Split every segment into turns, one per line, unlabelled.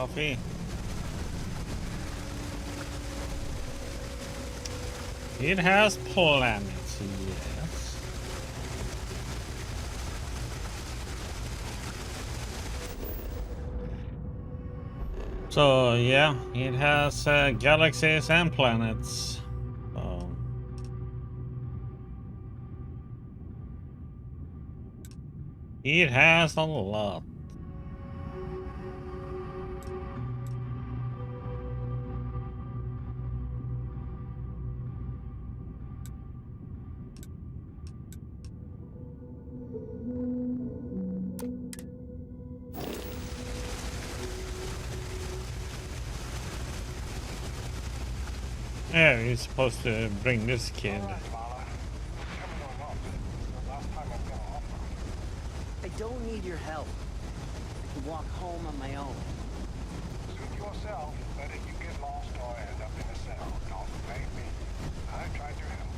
coffee. It has planets, yes. So yeah, it has galaxies and planets. So it has a lot. Yeah, you're supposed to bring this kid.
I don't need your help. I can walk home on my own.
Suit yourself. Better you get lost or end up in a cell. Don't blame me. I tried to help.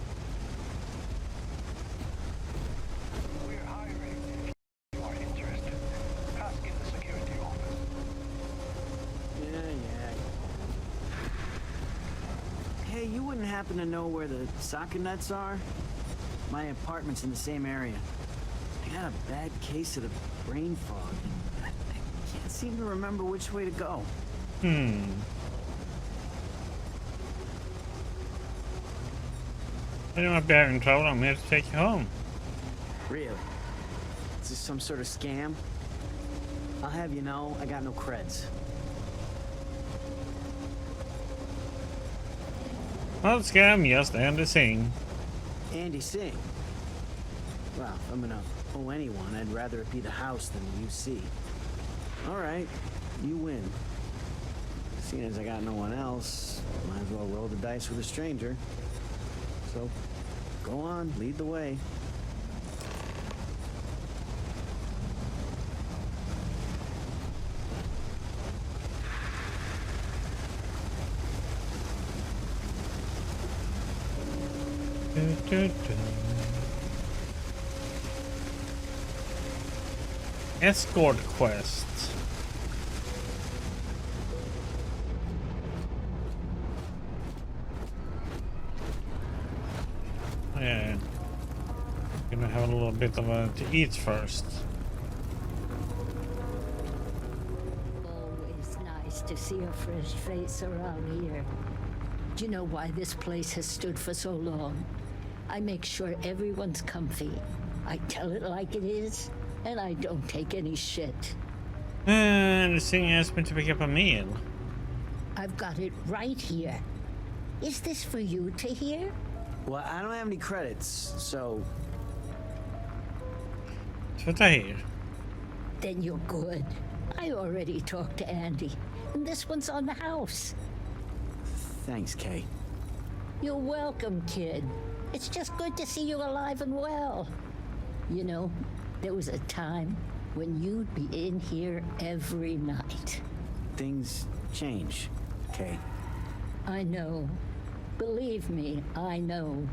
We're hiring. If you are interested, ask in the security office.
Yeah. Hey, you wouldn't happen to know where the soccer nets are? My apartment's in the same area. I got a bad case of the brain fog. I can't seem to remember which way to go.
I don't want to be having trouble. I'm here to take you home.
Really? Is this some sort of scam? I'll have you know, I got no creds.
Not scam, just Andy Singh.
Andy Singh? Well, if I'm gonna owe anyone, I'd rather it be the house than the UC. Alright, you win. Seeing as I got no one else, might as well roll the dice with a stranger. So, go on, lead the way.
Escort quest. Yeah, gonna have a little bit of to eat first.
Always nice to see a fresh face around here. Do you know why this place has stood for so long? I make sure everyone's comfy. I tell it like it is, and I don't take any shit.
And the thing asked me to pick up a meal.
I've got it right here. Is this for you to hear?
Well, I don't have any credits, so...
What I hear?
Then you're good. I already talked to Andy, and this one's on the house.
Thanks, Kay.
You're welcome, kid. It's just good to see you alive and well. You know, there was a time when you'd be in here every night.
Things change, Kay.
I know. Believe me, I know.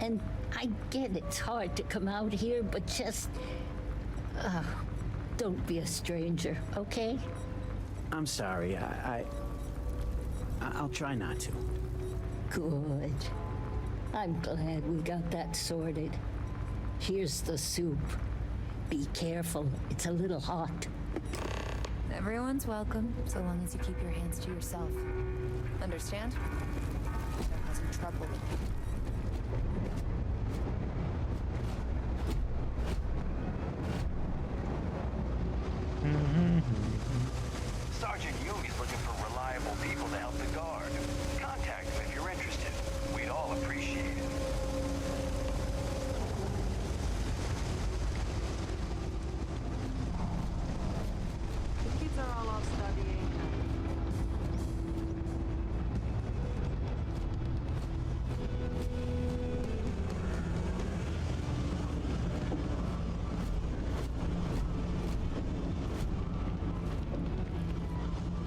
And I get it's hard to come out here, but just... don't be a stranger, okay?
I'm sorry, I'll try not to.
Good. I'm glad we got that sorted. Here's the soup. Be careful, it's a little hot.
Everyone's welcome, so long as you keep your hands to yourself. Understand? They're causing trouble.
Sergeant Jung is looking for reliable people to help the guard. Contact him if you're interested. We'd all appreciate it.
The kids are all off studying.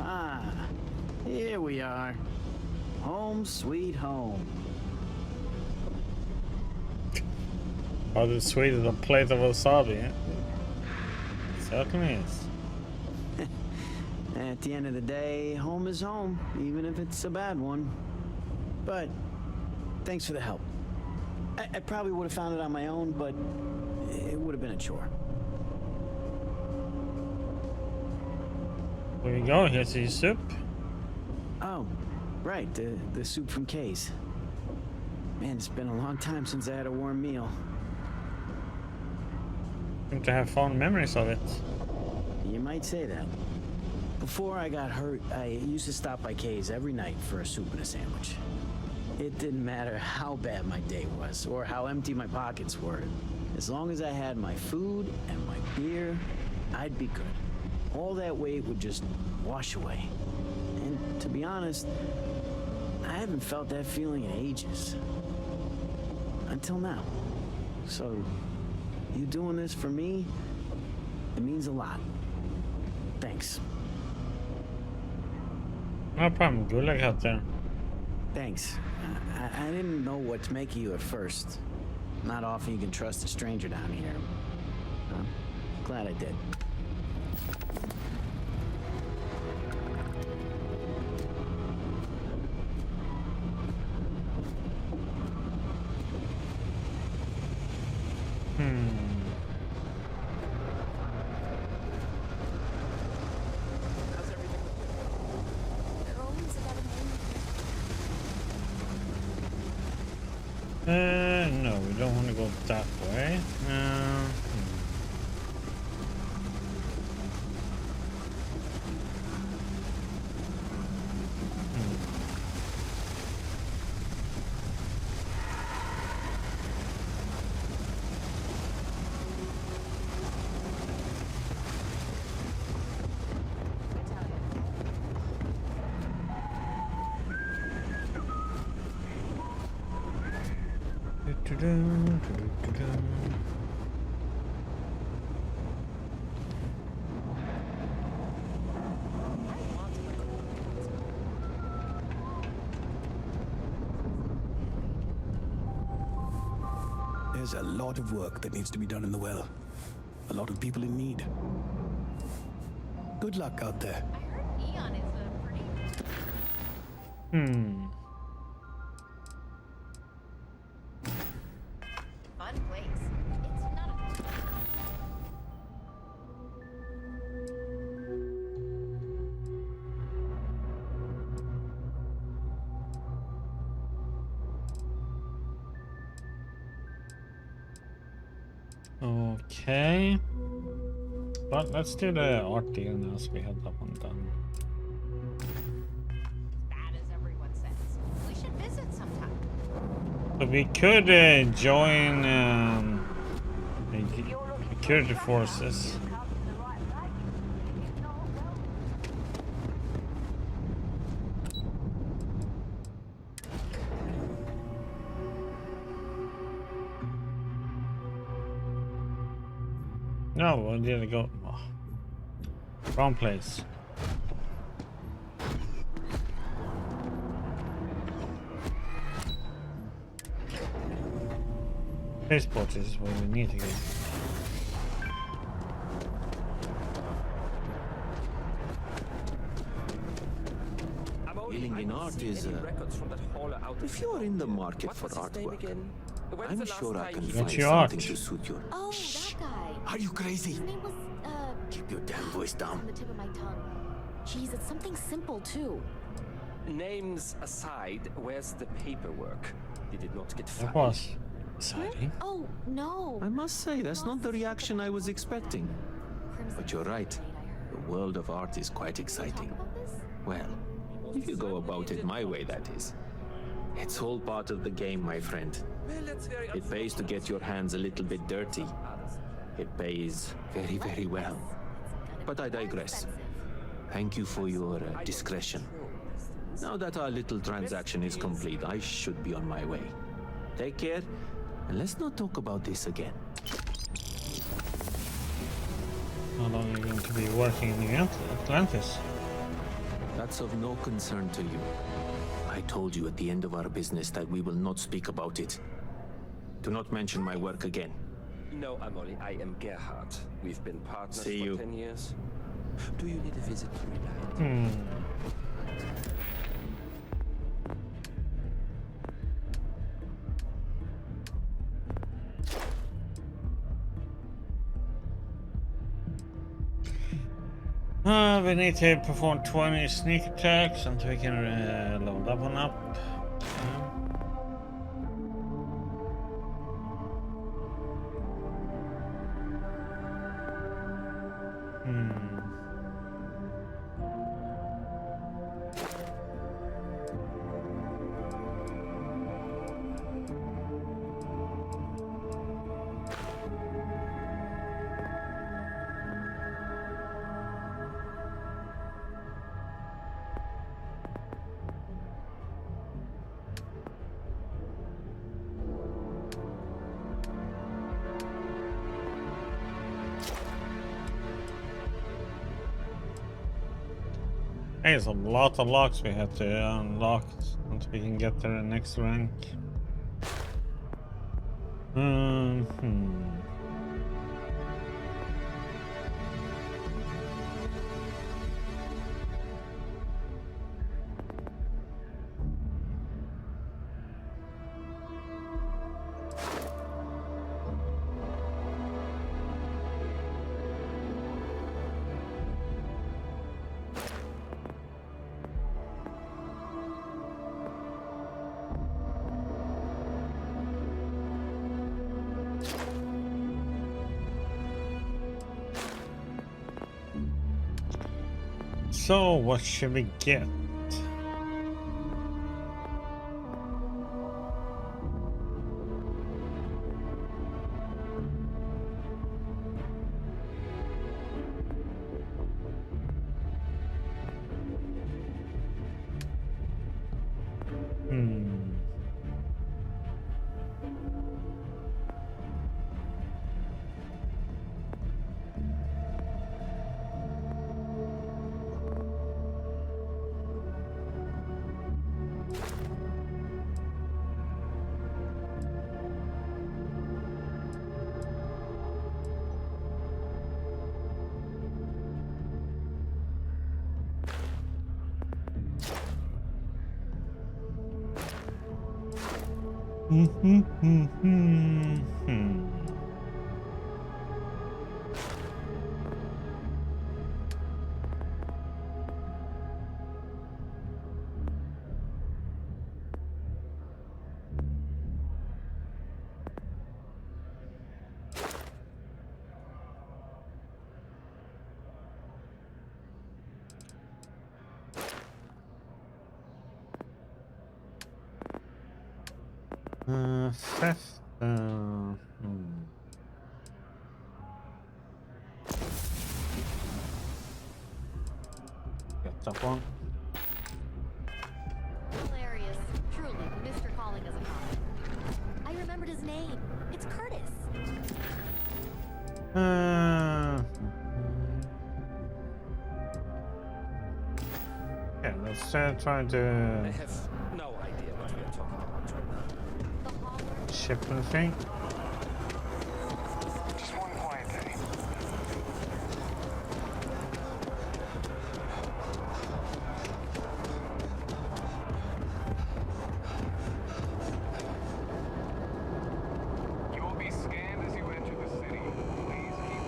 Ah, here we are. Home sweet home.
Oh, the sweet is a plate of wasabi, eh? Certainly is.
At the end of the day, home is home, even if it's a bad one. But thanks for the help. I probably would have found it on my own, but it would have been a chore.
There you go, here's your soup.
Oh, right, the soup from Kay's. Man, it's been a long time since I had a warm meal.
Seem to have fond memories of it.
You might say that. Before I got hurt, I used to stop by Kay's every night for a soup and a sandwich. It didn't matter how bad my day was or how empty my pockets were. As long as I had my food and my beer, I'd be good. All that weight would just wash away. And to be honest, I haven't felt that feeling in ages. Until now. So, you doing this for me, it means a lot. Thanks.
No problem, good luck out there.
Thanks. I didn't know what to make of you at first. Not often you can trust a stranger down here. I'm glad I did.
No, we don't want to go that way.
There's a lot of work that needs to be done in the well. A lot of people in need. Good luck out there.
I heard Eon is a pretty fun place. It's not a...
Okay. But let's do the art deal now so we have that one done.
bad as everyone says. We should visit sometime.
So we could join the security forces. No, where did I go? Oh. Wrong place. Spaceport is where we need to go.
Dealing in art is, if you're in the market for artwork, I'm sure I can find
your art?
something to suit your...
Oh, that guy.
Are you crazy?
His name was,
Keep your damn voice
on
down.
the tip of my tongue. Jeez, it's something simple, too.
Names aside, where's the paperwork? Did it not get
That
filed?
was exciting.
Oh, no.
I must say, that's not the reaction I was expecting. But you're right. The world of art is quite exciting. Well, if you go about it my way, that is. It's all part of the game, my friend. It pays to get your hands a little bit dirty. It pays very, very well. But I digress. Thank you for your discretion. Now that our little transaction is complete, I should be on my way. Take care, and let's not talk about this again.
How long are you going to be working in the Atlantis?
That's of no concern to you. I told you at the end of our business that we will not speak about it. Do not mention my work again.
No, Amoli, I am Gerhard. We've been partners
See
for
you.
10 years.
Do you need a visit to relax?
We need to perform 20 sneak attacks until we can load that one up. There's a lot of locks we have to unlock until we can get to the next rank. So, what should we get? Theft. Get that one.
Hilarious. Truly, Mr. Calling as a cop. I remembered his name. It's Curtis.
Yeah, let's try to
I have no idea what we are talking about right now.
ship anything.
Just one quiet day. You will be scanned as you enter the city. Please keep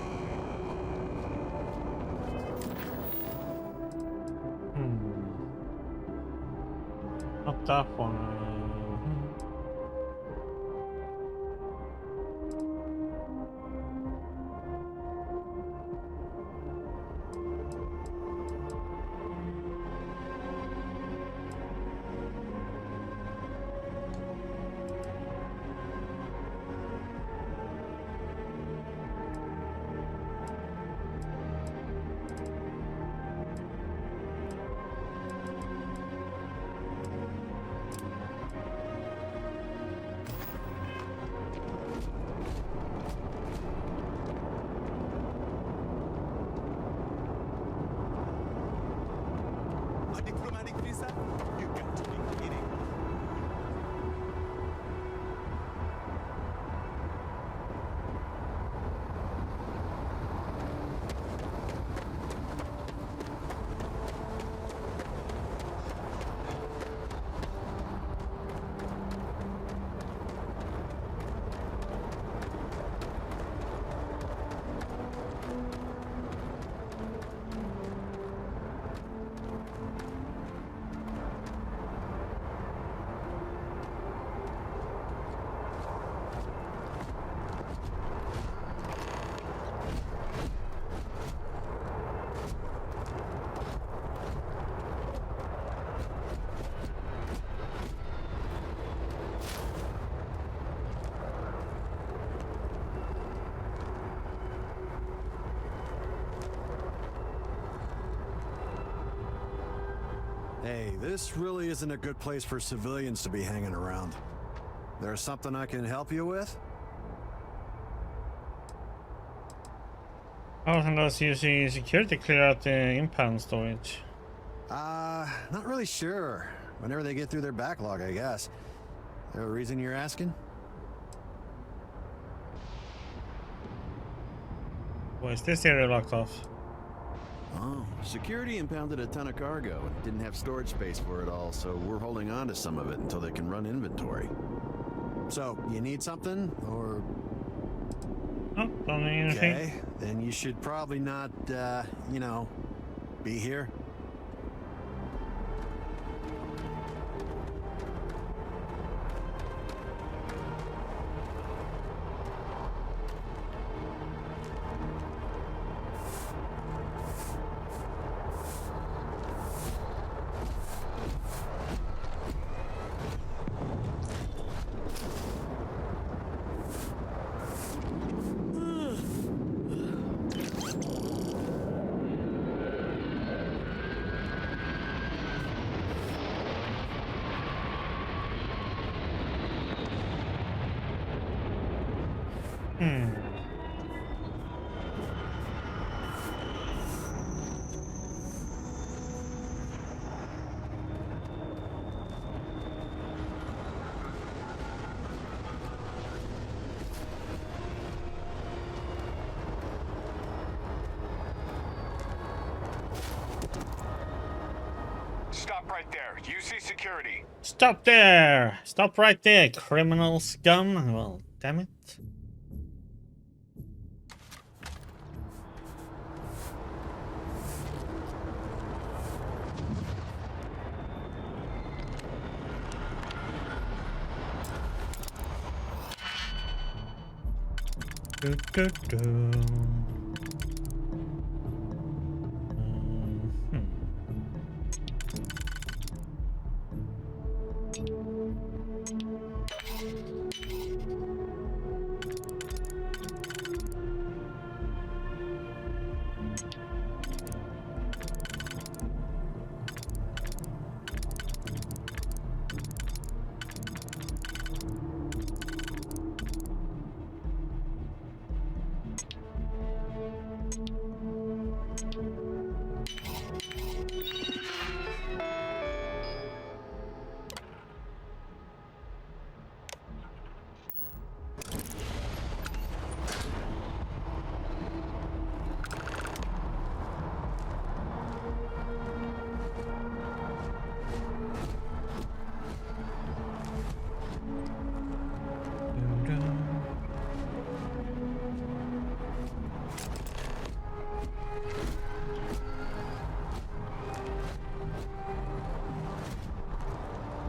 Not that one.
A diplomatic visa? You got to be kidding.
Hey, this really isn't a good place for civilians to be hanging around. There's something I can help you with?
How often does using security clear out the impound storage?
Not really sure. Whenever they get through their backlog, I guess. There a reason you're asking?
Why is this area locked off?
Oh, security impounded a ton of cargo and didn't have storage space for it all, so we're holding on to some of it until they can run inventory. So, you need something, or...
Oh, don't need anything.
Okay, then you should probably not, you know, be here.
Stop right there. You see security.
Stop there! Stop right there, criminal scum! Well, damn it. Do, do, do.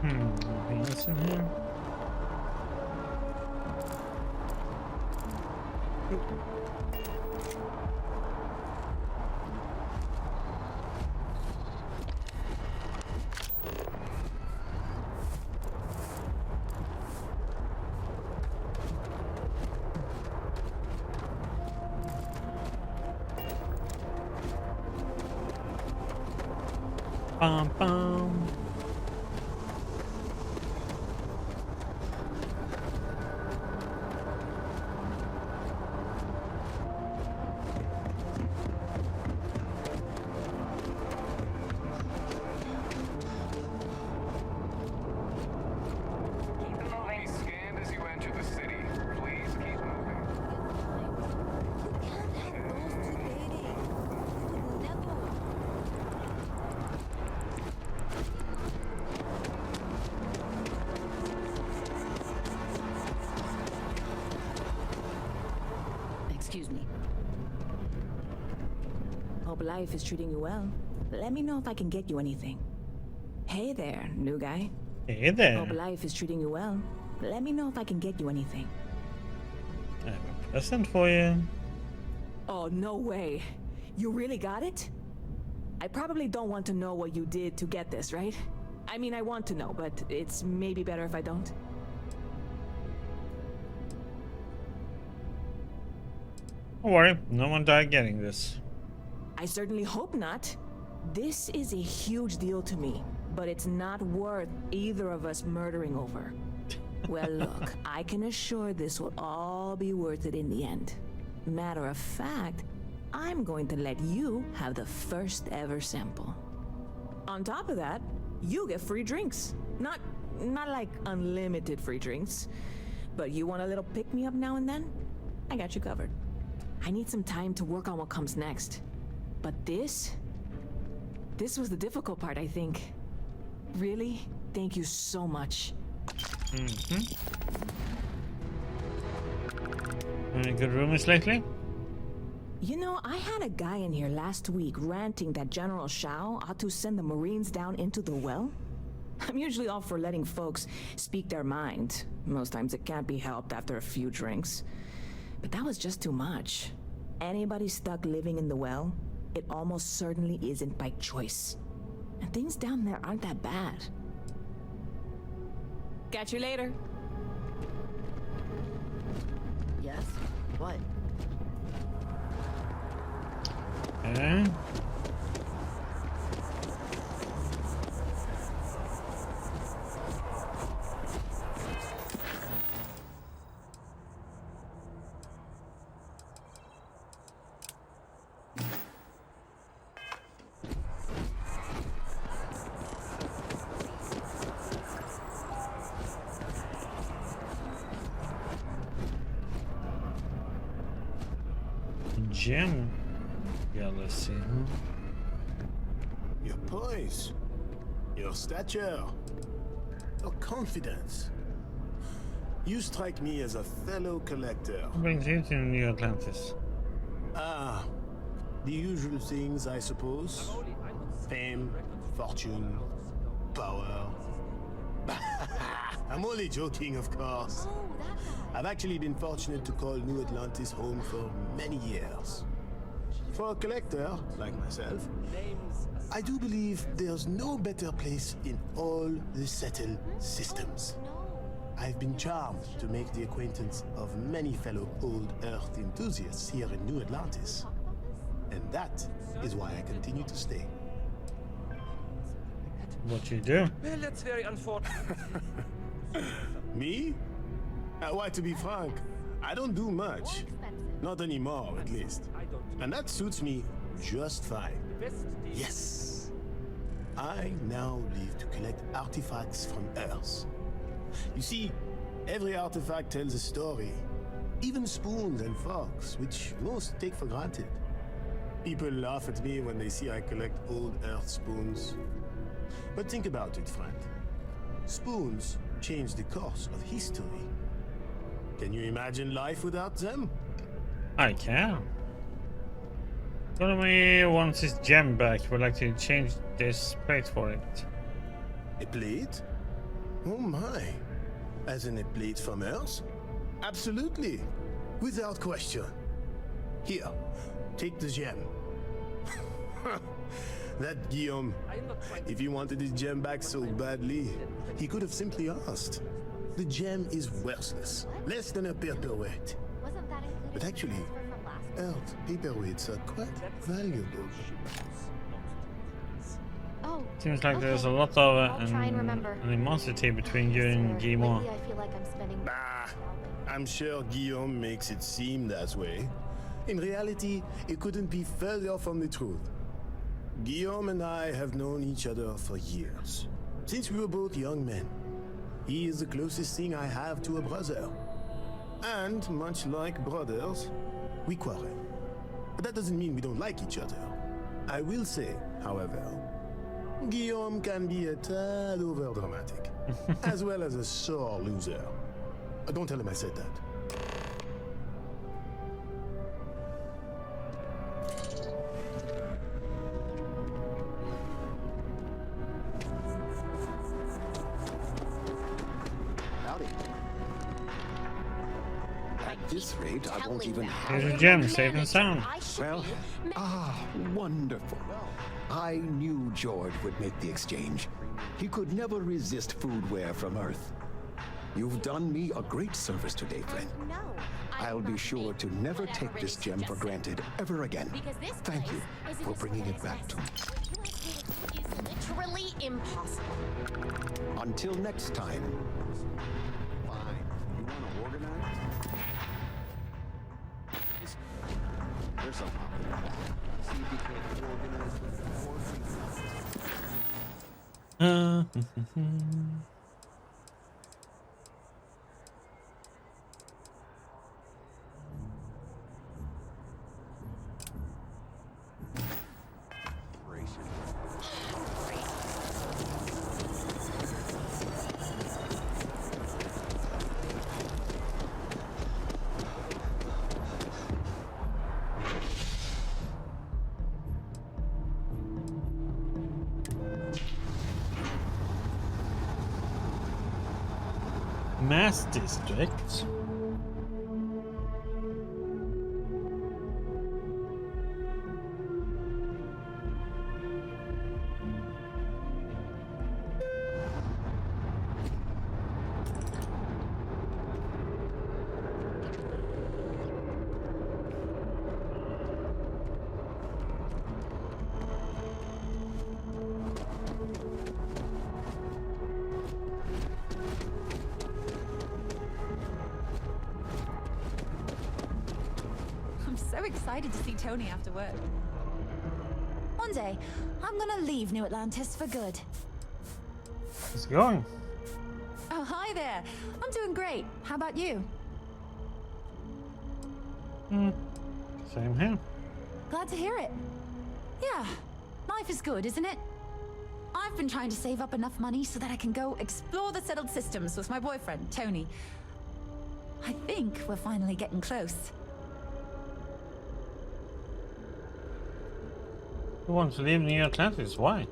Anything else in here? Bum bum.
Excuse me. Hope life is treating you well. Let me know if I can get you anything. Hey there, new guy.
Hey there.
Hope life is treating you well. Let me know if I can get you anything.
I have a present for you.
Oh, no way. You really got it? I probably don't want to know what you did to get this, right? I mean, I want to know, but it's maybe better if I don't.
Don't worry, no one died getting this.
I certainly hope not. This is a huge deal to me. but it's not worth either of us murdering over. Well, look, I can assure this will all be worth it in the end. Matter of fact, I'm going to let you have the first ever sample. On top of that, you get free drinks. Not like unlimited free drinks, but you want a little pick-me-up now and then? I got you covered. I need some time to work on what comes next. But this was the difficult part, I think. Really, thank you so much.
Any good rumors lately?
You know, I had a guy in here last week ranting that General Shao ought to send the Marines down into the well. I'm usually all for letting folks speak their mind. Most times it can't be helped after a few drinks. But that was just too much. Anybody stuck living in the well, it almost certainly isn't by choice. And things down there aren't that bad. Catch you later.
Yes? What?
Okay. Gem. Yeah, let's see.
Your poise, your stature, your confidence. You strike me as a fellow collector.
What brings you to New Atlantis?
Ah, the usual things, I suppose. Fame, fortune, power. I'm only joking, of course. I've actually been fortunate to call New Atlantis home for many years. For a collector, like myself, I do believe there's no better place in all the settled systems. I've been charmed to make the acquaintance of many fellow old Earth enthusiasts here in New Atlantis. And that is why I continue to stay.
What you do?
Well, that's very unfortunate.
Me? Why, to be frank, I don't do much. Not anymore, at least. And that suits me just fine. Yes. I now live to collect artifacts from Earth. You see, every artifact tells a story. Even spoons and forks, which most take for granted. People laugh at me when they see I collect old Earth spoons. But think about it, friend. Spoons change the course of history. Can you imagine life without them?
I can. One of me wants his gem back. Would like to change this plate for it.
A plate? Oh my. As in a plate from Earth? Absolutely. Without question. Here, take the gem. That Guillaume, if he wanted his gem back so badly, he could have simply asked. The gem is worthless, less than a paperweight. But actually, Earth paperweights are quite valuable.
Oh,
Seems like there's a lot of
I'll try and remember.
animosity between you and Guillemot.
Lately, I feel like I'm spending.
Bah, I'm sure Guillaume makes it seem that way. In reality, it couldn't be further from the truth. Guillaume and I have known each other for years, since we were both young men. He is the closest thing I have to a brother. And much like brothers, we quarrel. But that doesn't mean we don't like each other. I will say, however, Guillaume can be a tad overdramatic, as well as a sore loser. Don't tell him I said that.
At this rate, I won't even have...
Here's a gem, safe and sound.
Well, wonderful. I knew George would make the exchange. He could never resist foodware from Earth. You've done me a great service today, friend. I'll be sure to never take this gem for granted ever again. Thank you for bringing it back to me.
literally impossible.
Until next time.
Fine. You want to organize? There's something. See if you can't organize with more people.
Mass district.
So excited to see Tony after work. One day, I'm gonna leave New Atlantis for good.
How's it going?
Oh, hi there. I'm doing great. How about you?
Same here.
Glad to hear it. Yeah, life is good, isn't it? I've been trying to save up enough money so that I can go explore the settled systems with my boyfriend, Tony. I think we're finally getting close.
Who wants to leave New Atlantis? Why?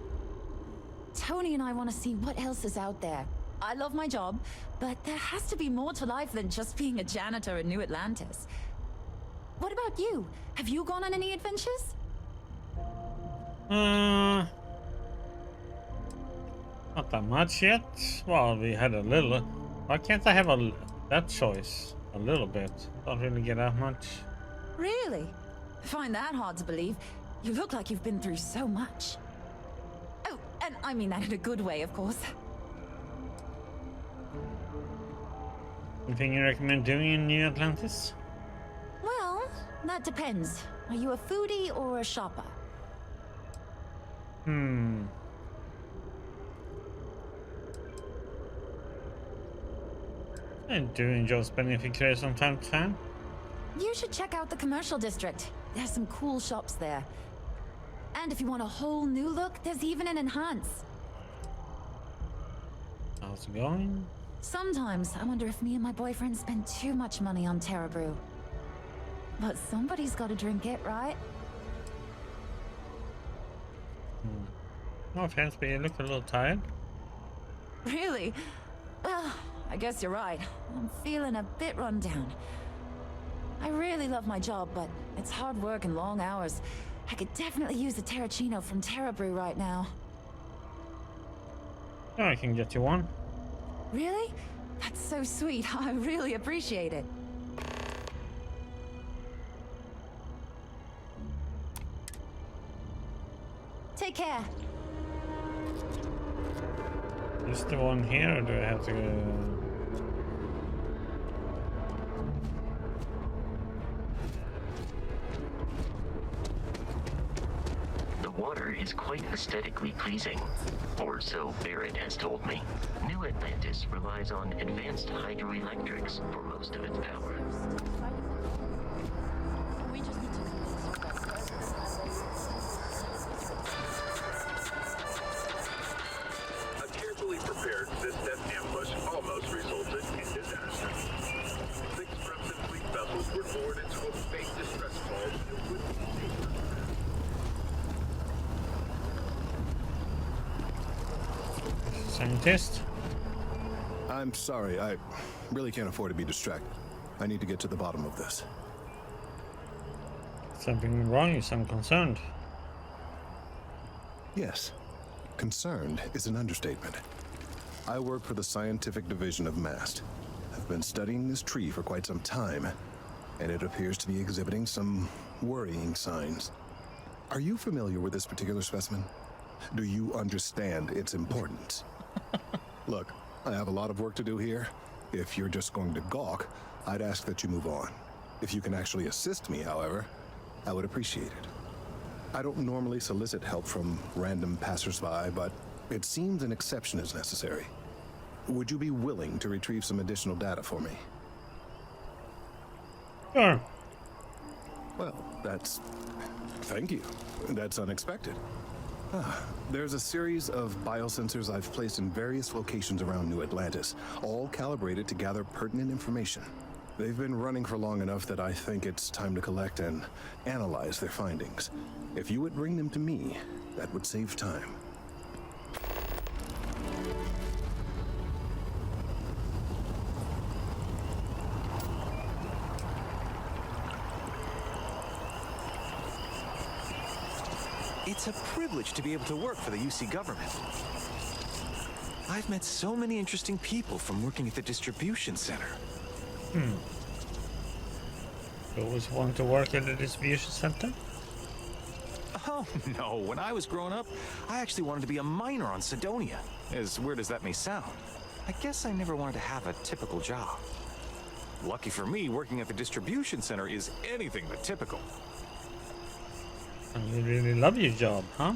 Tony and I want to see what else is out there. I love my job, but there has to be more to life than just being a janitor in New Atlantis. What about you? Have you gone on any adventures?
Not that much yet. Well, we had a little. Why can't I have that choice? A little bit. Don't really get that much.
Really? I find that hard to believe. You look like you've been through so much. Oh, and I mean that in a good way, of course.
Anything you recommend doing in New Atlantis?
Well, that depends. Are you a foodie or a shopper?
I'm do enjoy spending a few days from time to time.
You should check out the commercial district. There's some cool shops there. And if you want a whole new look, there's even an enhance.
How's it going?
Sometimes I wonder if me and my boyfriend spend too much money on Terra Brew. But somebody's got to drink it, right?
No offense, but you look a little tired.
Really? Well, I guess you're right. I'm feeling a bit run down. I really love my job, but it's hard work and long hours. I could definitely use a Terracino from Terra Brew right now.
Yeah, I can get you one.
Really? That's so sweet. I really appreciate it. Take care.
Is the one here, or do I have to go?
The water is quite aesthetically pleasing, or so Barrett has told me. New Atlantis relies on advanced hydroelectrics for most of its power.
A carefully prepared fifth-step ambush almost resulted in disaster. 6 Remsen fleet vessels were lured into a fake distress call filled with
Scientist?
I'm sorry, I really can't afford to be distracted. I need to get to the bottom of this.
Something wrong? You sound concerned.
Yes. Concerned is an understatement. I work for the scientific division of MAST. I've been studying this tree for quite some time, and it appears to be exhibiting some worrying signs. Are you familiar with this particular specimen? Do you understand its importance? Look, I have a lot of work to do here. If you're just going to gawk, I'd ask that you move on. If you can actually assist me, however, I would appreciate it. I don't normally solicit help from random passersby, but it seems an exception is necessary. Would you be willing to retrieve some additional data for me?
Sure.
Well, thank you. That's unexpected. There's a series of biosensors I've placed in various locations around New Atlantis, all calibrated to gather pertinent information. They've been running for long enough that I think it's time to collect and analyze their findings. If you would bring them to me, that would save time.
It's a privilege to be able to work for the UC government. I've met so many interesting people from working at the distribution center.
You always want to work at the distribution center?
Oh, no. When I was growing up, I actually wanted to be a miner on Sidonia. As weird as that may sound. I guess I never wanted to have a typical job. Lucky for me, working at the distribution center is anything but typical.
You really love your job, huh?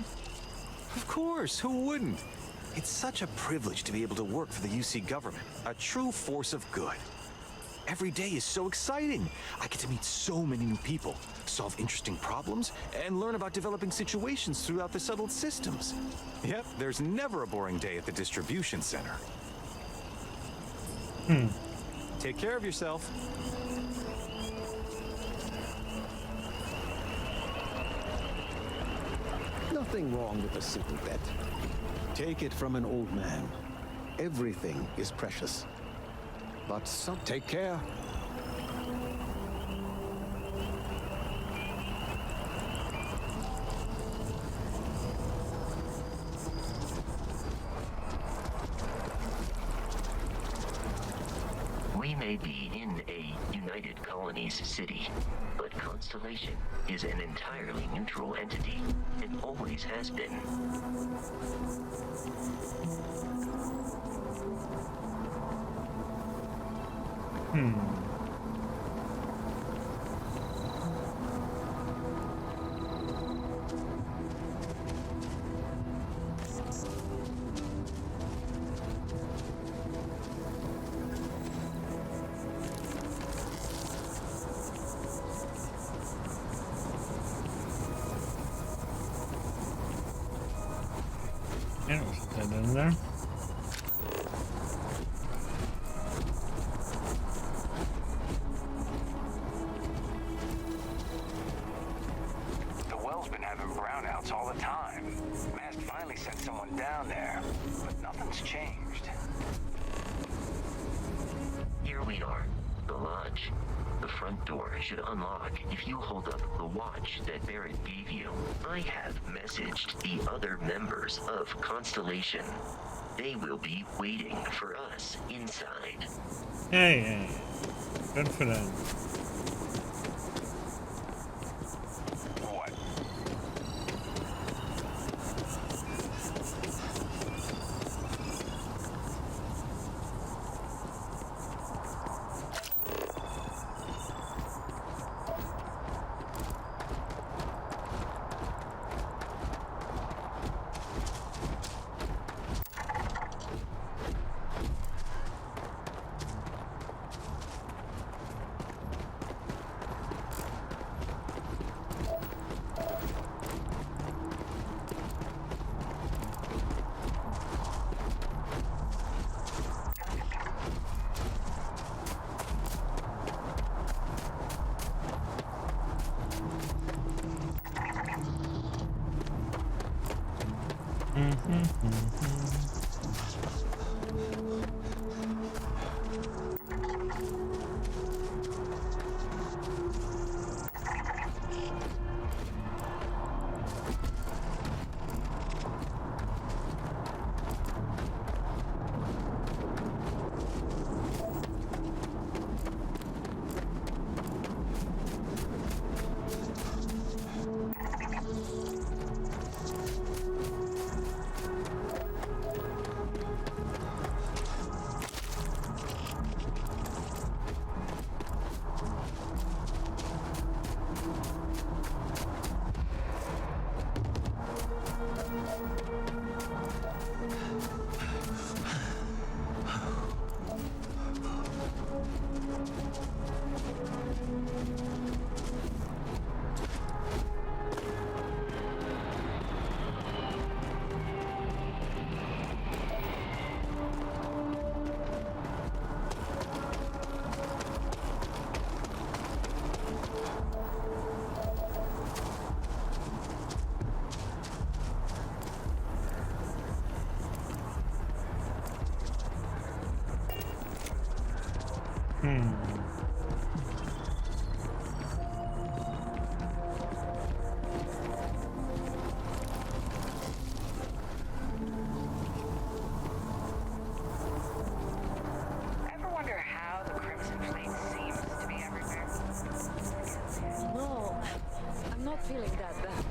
Of course, who wouldn't? It's such a privilege to be able to work for the UC government, a true force of good. Every day is so exciting. I get to meet so many new people, solve interesting problems, and learn about developing situations throughout the settled systems. Yep, there's never a boring day at the distribution center. Take care of yourself.
Nothing wrong with a simple bet. Take it from an old man. Everything is precious. But take care.
We may be in a United Colonies city, but Constellation is an entirely neutral entity. It always has been.
Yeah, we should head in there.
The well's been having brownouts all the time. Mast finally sent someone down there, but nothing's changed.
Here we are, the lodge. The front door should unlock if you hold up the watch that Barrett gave you. I have messaged the other members of Constellation. They will be waiting for us inside.
Hey, good for them.
What? Ever wonder how the Crimson Fleet seems to be everywhere?
No, I'm not feeling that bad.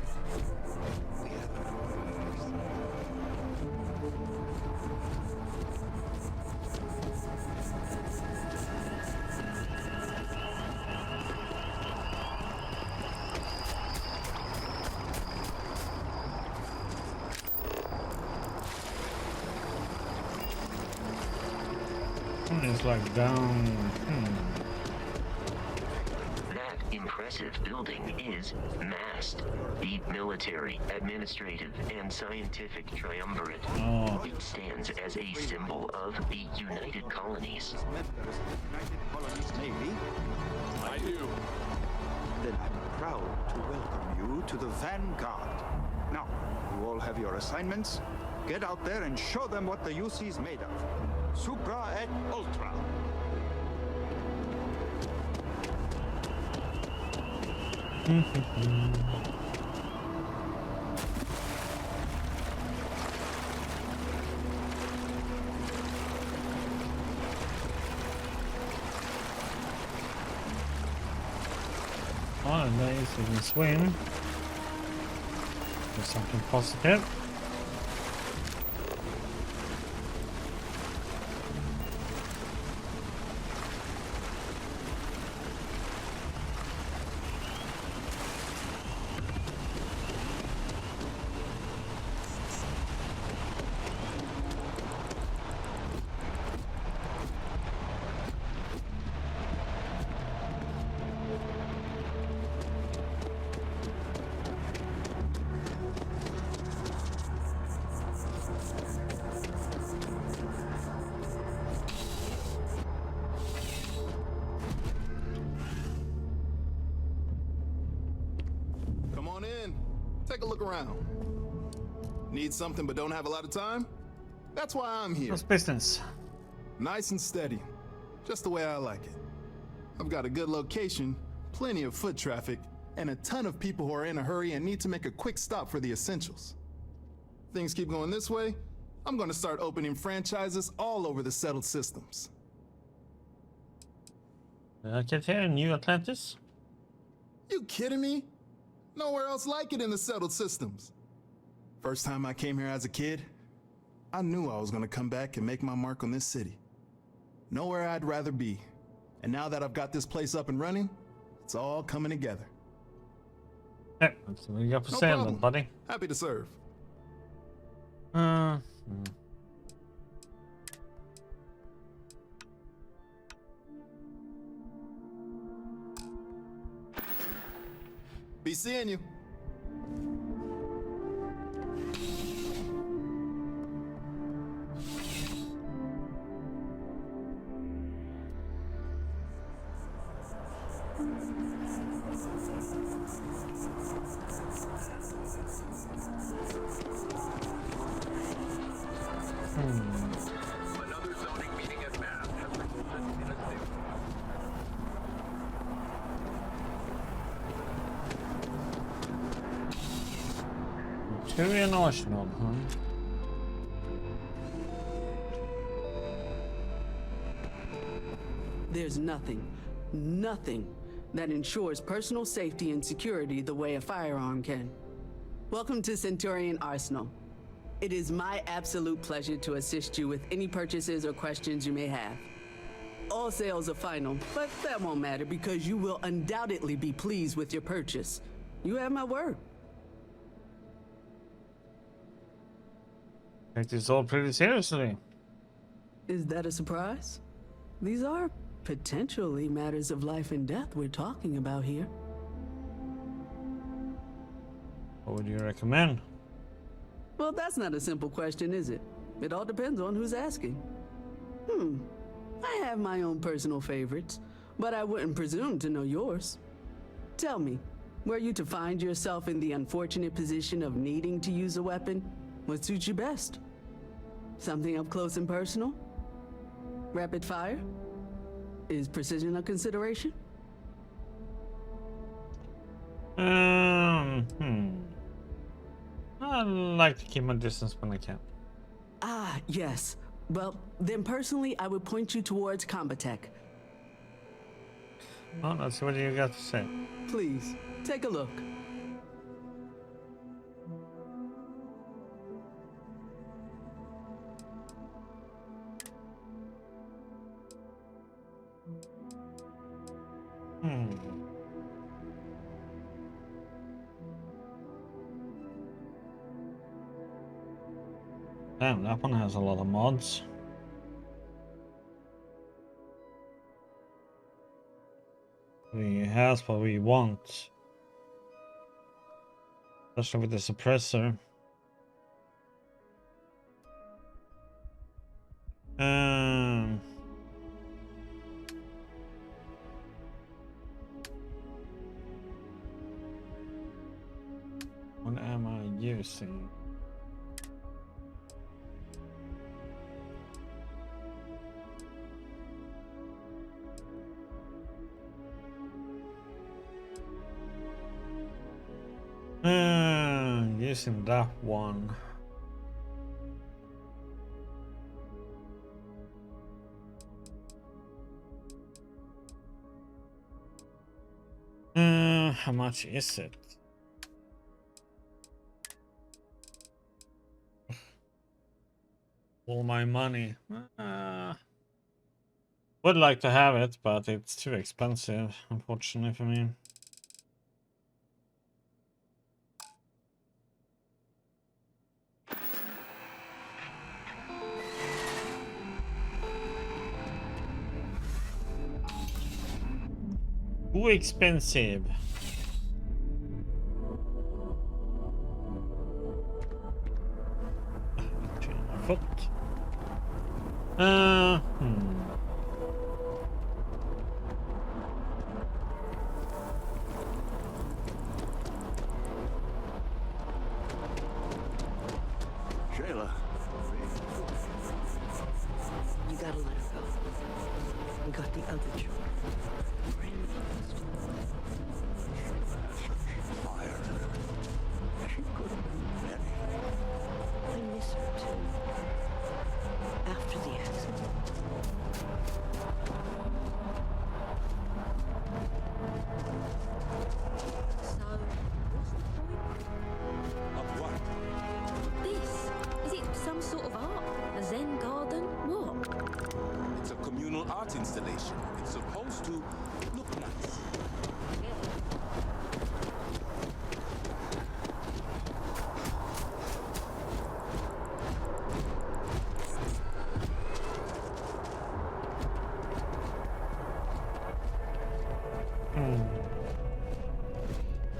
It's like down.
That impressive building is MAST, the Military, Administrative, and Scientific Triumvirate.
Oh.
It stands as a symbol of the United Colonies.
Navy? I do. Then I'm proud to welcome you to the Vanguard. Now, you all have your assignments. Get out there and show them what the UC's made of. Supra et Ultra.
Oh, nice. You can swim. There's something positive.
Take a look around. Need something but don't have a lot of time? That's why I'm here.
What's business?
Nice and steady. Just the way I like it. I've got a good location, plenty of foot traffic, and a ton of people who are in a hurry and need to make a quick stop for the essentials. Things keep going this way, I'm gonna start opening franchises all over the settled systems.
Get here in New Atlantis?
You kidding me? Nowhere else like it in the settled systems. First time I came here as a kid, I knew I was gonna come back and make my mark on this city. Nowhere I'd rather be. And now that I've got this place up and running, it's all coming together.
Hey, that's what you got for sale then, buddy.
Happy to serve. Be seeing you.
Another zoning meeting at MAST has resulted in a sale.
Tyrion Arsenal, huh?
There's nothing that ensures personal safety and security the way a firearm can. Welcome to Centurion Arsenal. It is my absolute pleasure to assist you with any purchases or questions you may have. All sales are final, but that won't matter because you will undoubtedly be pleased with your purchase. You have my word.
Take this all pretty seriously.
Is that a surprise? These are potentially matters of life and death we're talking about here.
What would you recommend?
Well, that's not a simple question, is it? It all depends on who's asking. I have my own personal favorites, but I wouldn't presume to know yours. Tell me, were you to find yourself in the unfortunate position of needing to use a weapon, what suits you best? Something up close and personal? Rapid fire? Is precision a consideration?
I like to keep my distance when I can.
Ah, yes. Well, then personally, I would point you towards Combatech.
Oh, let's see what you got to say.
Please, take a look.
Damn, that one has a lot of mods. He has what we want. Especially with the suppressor. What am I using? Using that one. How much is it? All my money. Would like to have it, but it's too expensive, unfortunately for me. Too expensive. Foot.
Shayla.
You gotta let her go. We got the other children.
Fire. She could have been ready.
I miss her too. After the accident. So, what's the point?
Of what?
This? Is it some sort of art? A Zen garden? What?
It's a communal art installation. It's supposed to look nice.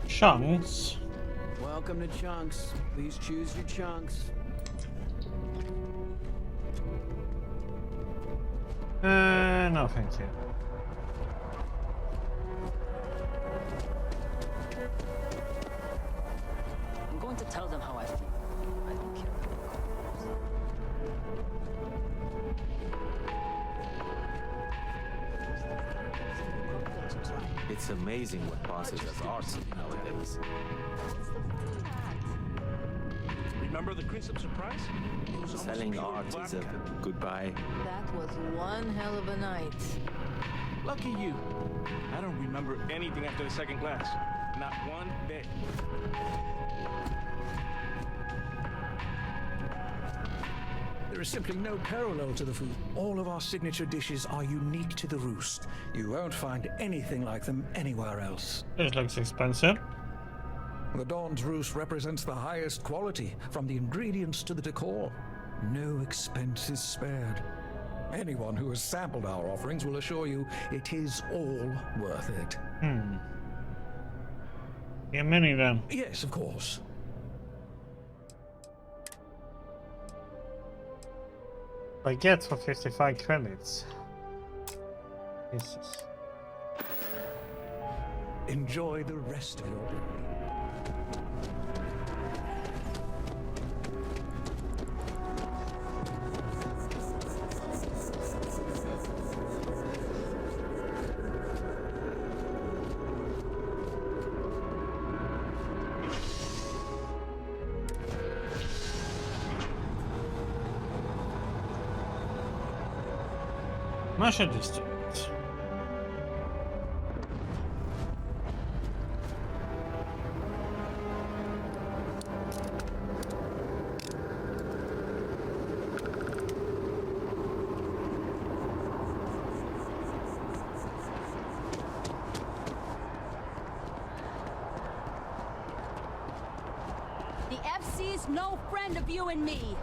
Chunks.
Welcome to Chunks. Please choose your chunks.
No, thank you.
I'm going to tell them how I feel. I don't care.
It's amazing what passes as art nowadays.
Remember the Crimson Surprise? It was almost
Selling
pure
art is a
vodka.
goodbye.
That was one hell of a night.
Lucky you. I don't remember anything after the second glass. Not one bit.
There is simply no parallel to the food. All of our signature dishes are unique to the Roost. You won't find anything like them anywhere else.
This looks expensive.
The Dawn's Roost represents the highest quality, from the ingredients to the decor. No expense is spared. Anyone who has sampled our offerings will assure you it is all worth it.
Yeah, many then.
Yes, of course.
I get for 55 credits. Jesus.
Enjoy the rest of your day.
Masha District.
The FC's no friend of you and me.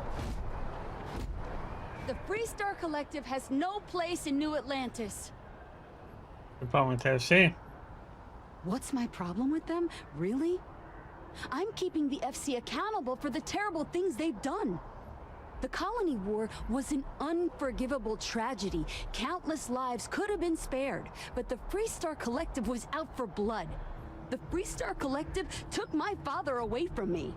The Freestar Collective has no place in New Atlantis.
The problem with FC.
What's my problem with them? Really? I'm keeping the FC accountable for the terrible things they've done. The Colony War was an unforgivable tragedy. Countless lives could have been spared, but the Freestar Collective was out for blood. The Freestar Collective took my father away from me.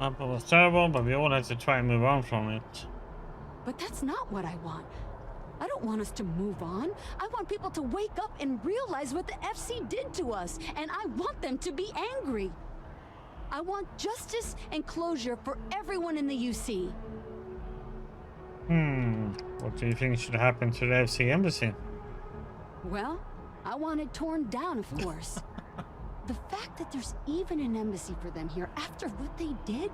Apple was terrible, but we all had to try and move on from it.
But that's not what I want. I don't want us to move on. I want people to wake up and realize what the FC did to us, and I want them to be angry. I want justice and closure for everyone in the UC.
What do you think should happen to the FC embassy?
Well, I want it torn down, of course. The fact that there's even an embassy for them here after what they did,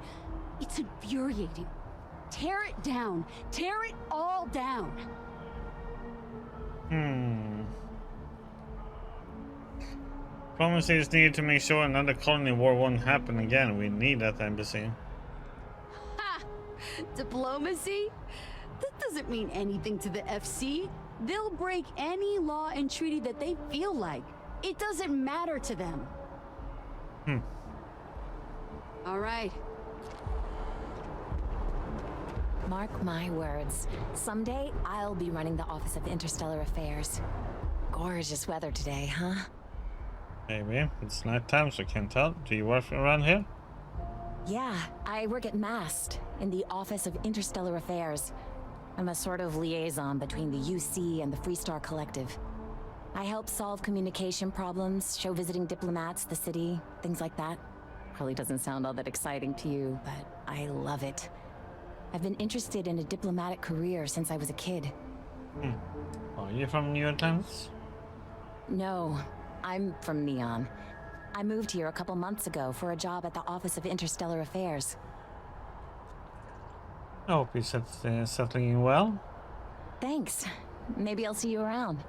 it's infuriating. Tear it down. Tear it all down.
Diplomacy is needed to make sure another colony war won't happen again. We need that embassy.
Ha! Diplomacy? That doesn't mean anything to the FC. They'll break any law and treaty that they feel like. It doesn't matter to them. All right.
Mark my words. Someday, I'll be running the Office of Interstellar Affairs. Gorgeous weather today, huh?
Maybe. It's night time, so I can't tell. Do you work around here?
Yeah, I work at MAST, in the Office of Interstellar Affairs. I'm a sort of liaison between the UC and the Freestar Collective. I help solve communication problems, show visiting diplomats the city, things like that. Probably doesn't sound all that exciting to you, but I love it. I've been interested in a diplomatic career since I was a kid.
Are you from New Atlantis?
No, I'm from Neon. I moved here a couple months ago for a job at the Office of Interstellar Affairs.
I hope you're settling in well.
Thanks. Maybe I'll see you around.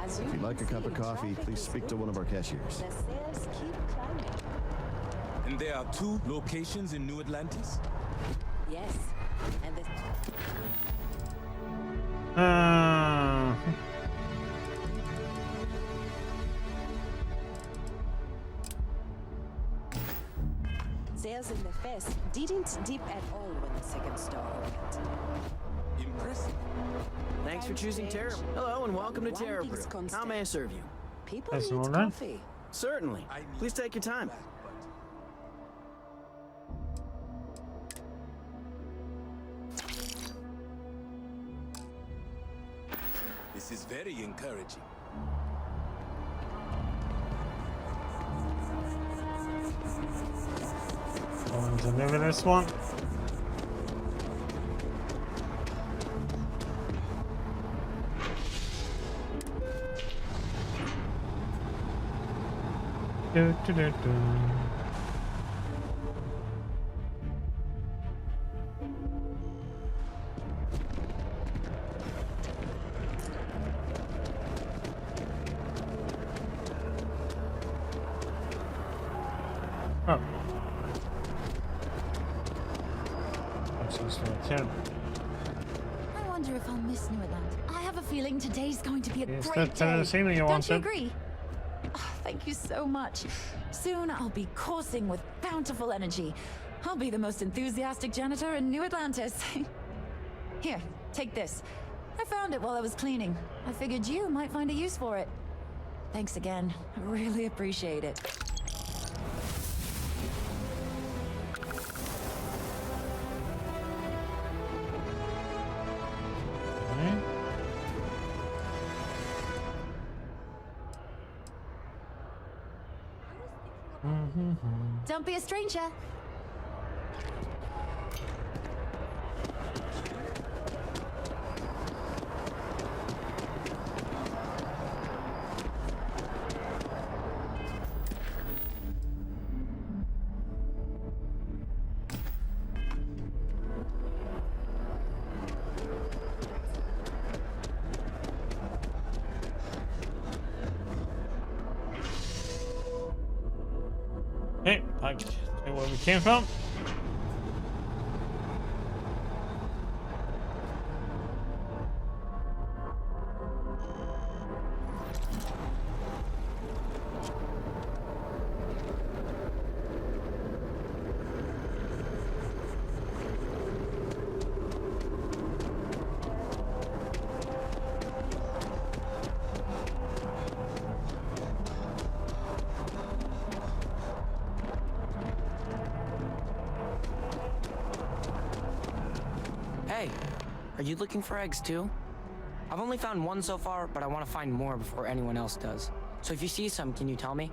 If you'd like a cup of coffee, please speak to one of our cashiers.
And there are 2 locations in New Atlantis?
Yes. And this... Sales in the fest didn't dip at all when the second store opened.
Impressive.
Thanks for choosing Terra. Hello and welcome to Terra Brew. How may I serve you?
People need coffee.
Certainly. Please take your time.
This is very encouraging.
Going to deliver this one. Do. Oh.
I wonder if I'll miss New Atlantis. I have a feeling today's going to be a
Is
great
that
day.
the scene you
Don't
wanted?
you agree? Oh, thank you so much. Soon I'll be coursing with bountiful energy. I'll be the most enthusiastic janitor in New Atlantis. Here, take this. I found it while I was cleaning. I figured you might find a use for it. Thanks again. I really appreciate it.
Don't be a stranger.
Hey, back to where we came from.
Hey, are you looking for eggs too? I've only found one so far, but I want to find more before anyone else does. So if you see some, can you tell me?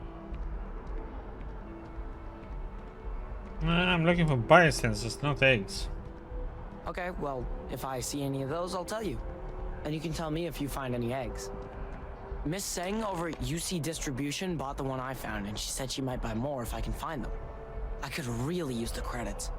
I'm looking for biosensors, not eggs.
Okay, well, if I see any of those, I'll tell you. And you can tell me if you find any eggs. Miss Seng over at UC Distribution bought the one I found, and she said she might buy more if I can find them. I could really use the credits.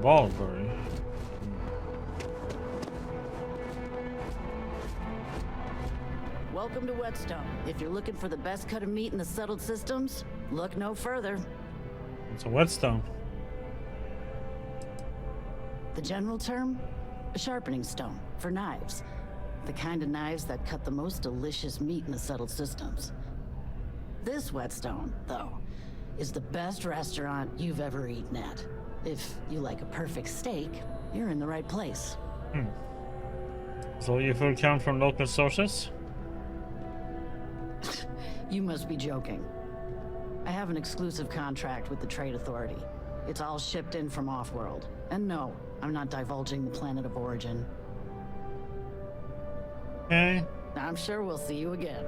Ballberry.
Welcome to Whetstone. If you're looking for the best cut of meat in the settled systems, look no further.
It's a whetstone.
The general term? A sharpening stone for knives. The kind of knives that cut the most delicious meat in the settled systems. This Whetstone, though, is the best restaurant you've ever eaten at. If you like a perfect steak, you're in the right place.
So your food come from local sources?
You must be joking. I have an exclusive contract with the Trade Authority. It's all shipped in from off-world. And no, I'm not divulging the planet of origin.
Okay.
I'm sure we'll see you again.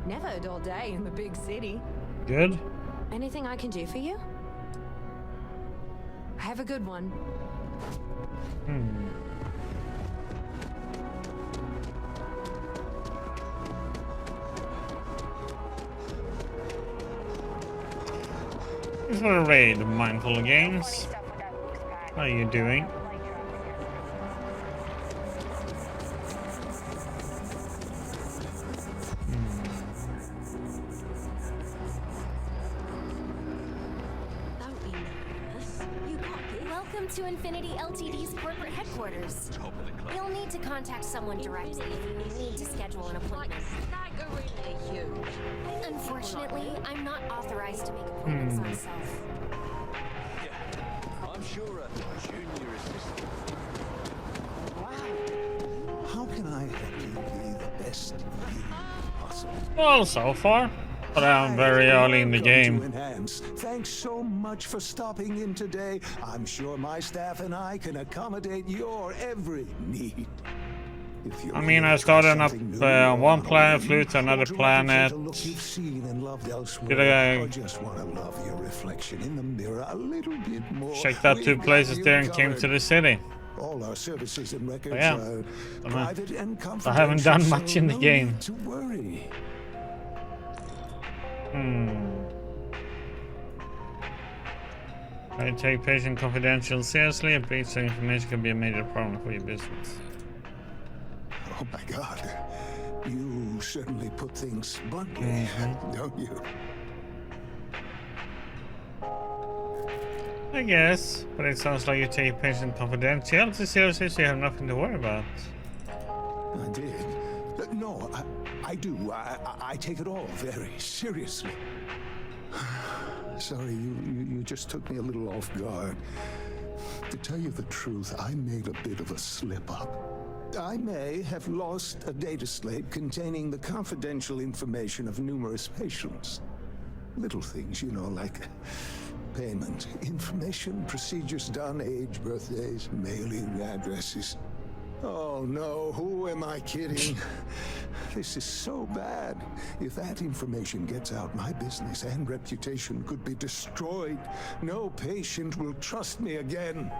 Never a dull day in the big city.
Good.
Anything I can do for you? Have a good one.
Thanks for the raid, Mindful Games. How are you doing?
To Infinity Ltd's corporate headquarters. You'll need to contact someone directly if you need to schedule an appointment. Unfortunately, I'm not authorized to make appointments myself.
I'm sure a junior assistant.
Wow. How can I help you be the best you possible?
Well, so far. But I'm very early in the game.
Thanks so much for stopping in today. I'm sure my staff and I can accommodate your every need.
I mean, I started up on one planet, flew to another planet. Did I
just want to love your reflection in the mirror a little bit more?
checked out 2 places there and came to the city.
All our services and records
are
private and confidential.
I haven't done much in the game.
To worry.
I take patient confidential seriously. A breach of information can be a major problem for your business.
Oh my God. You certainly put things bluntly, don't you?
I guess, but it sounds like you take patient confidentiality seriously, so you have nothing to worry about.
I did. No, I do. I take it all very seriously. Sorry, you just took me a little off guard. To tell you the truth, I made a bit of a slip-up. I may have lost a data slate containing the confidential information of numerous patients. Little things, you know, like payment, information, procedures done, age, birthdays, mailing addresses. Oh no, who am I kidding? This is so bad. If that information gets out, my business and reputation could be destroyed. No patient will trust me again.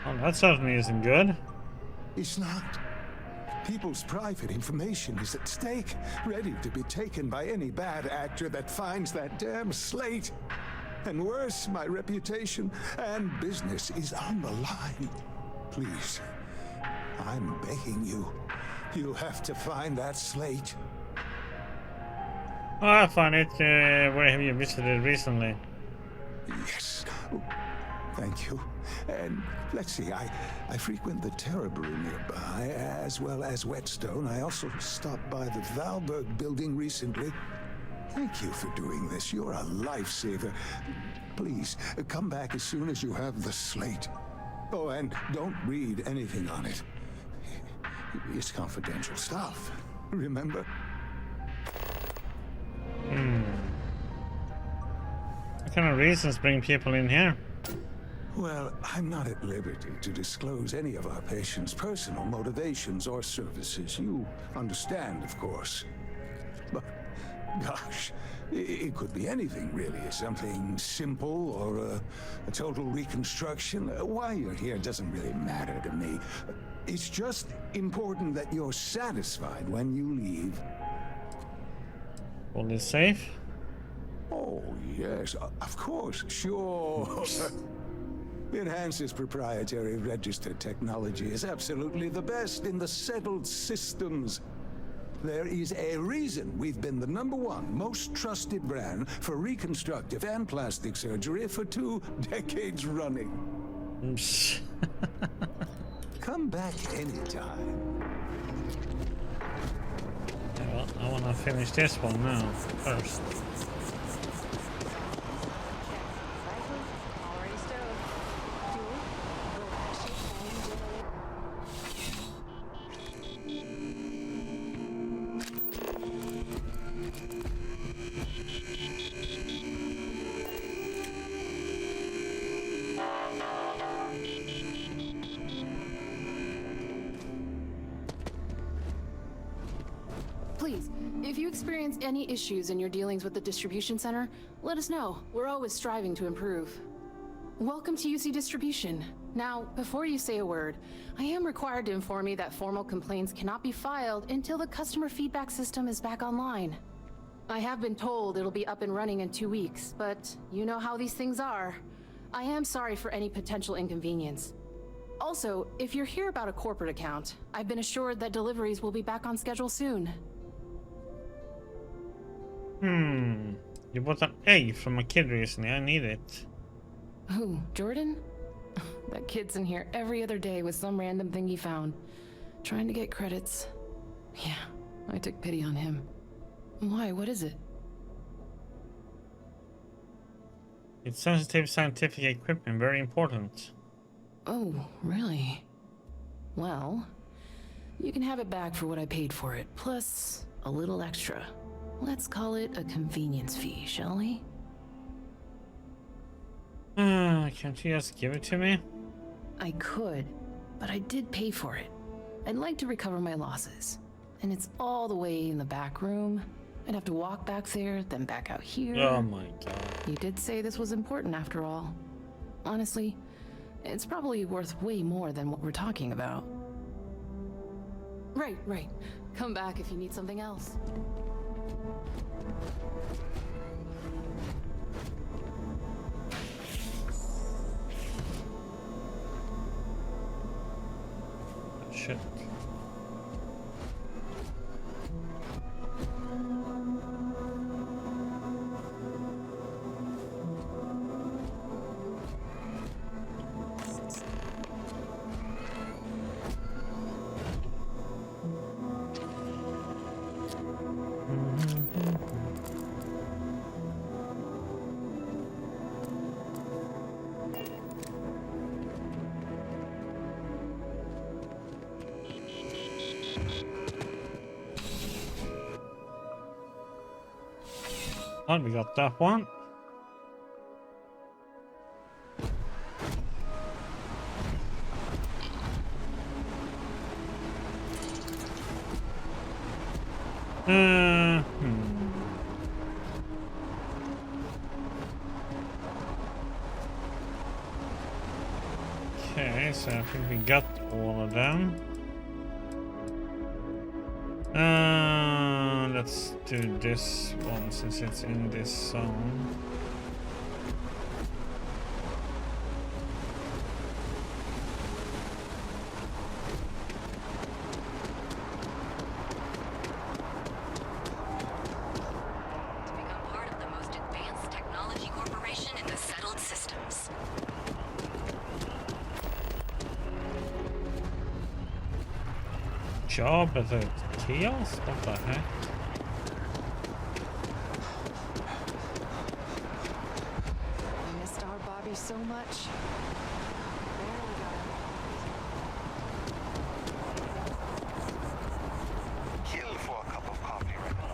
Well, that certainly isn't good.
It's not. People's private information is at stake, ready to be taken by any bad actor that finds that damn slate. And worse, my reputation and business is on the line. Please, I'm begging you. You have to find that slate.
Oh, I found it. Where have you visited recently?
Yes. Thank you. And let's see, I frequent the Terror Brew nearby, as well as Whetstone. I also stopped by the Valberg building recently. Thank you for doing this. You're a lifesaver. Please, come back as soon as you have the slate. Oh, and don't read anything on it. It's confidential stuff, remember?
What kind of reasons bring people in here?
Well, I'm not at liberty to disclose any of our patients' personal motivations or services. You understand, of course. But, gosh, it could be anything, really. Something simple or a total reconstruction. Why you're here doesn't really matter to me. It's just important that you're satisfied when you leave.
All is safe?
Oh, yes, of course, sure. Enhance's proprietary registered technology is absolutely the best in the settled systems. There is a reason we've been the #1 most trusted brand for reconstructive and plastic surgery for 2 decades running. Come back anytime.
Yeah, well, I want to finish this one now, first.
Please, if you experience any issues in your dealings with the distribution center, let us know. We're always striving to improve. Welcome to UC Distribution. Now, before you say a word, I am required to inform you that formal complaints cannot be filed until the customer feedback system is back online. I have been told it'll be up and running in 2 weeks, but you know how these things are. I am sorry for any potential inconvenience. Also, if you're here about a corporate account, I've been assured that deliveries will be back on schedule soon.
You bought an egg from a kid recently. I need it.
Who, Jordan? That kid's in here every other day with some random thing he found. Trying to get credits. Yeah, I took pity on him. Why, what is it?
It's sensitive scientific equipment, very important.
Oh, really? Well, you can have it back for what I paid for it, plus a little extra. Let's call it a convenience fee, shall we?
Can't you just give it to me?
I could, but I did pay for it. I'd like to recover my losses. And it's all the way in the back room. I'd have to walk back there, then back out here.
Oh my god.
You did say this was important after all. Honestly, it's probably worth way more than what we're talking about. Right. Come back if you need something else.
Shit. Oh, we got that one. Okay, so I think we got all of them. Let's do this one since it's in this zone. Job as a kiosk? What the heck?
I missed our Bobby so much.
Kill for a cup of coffee right now.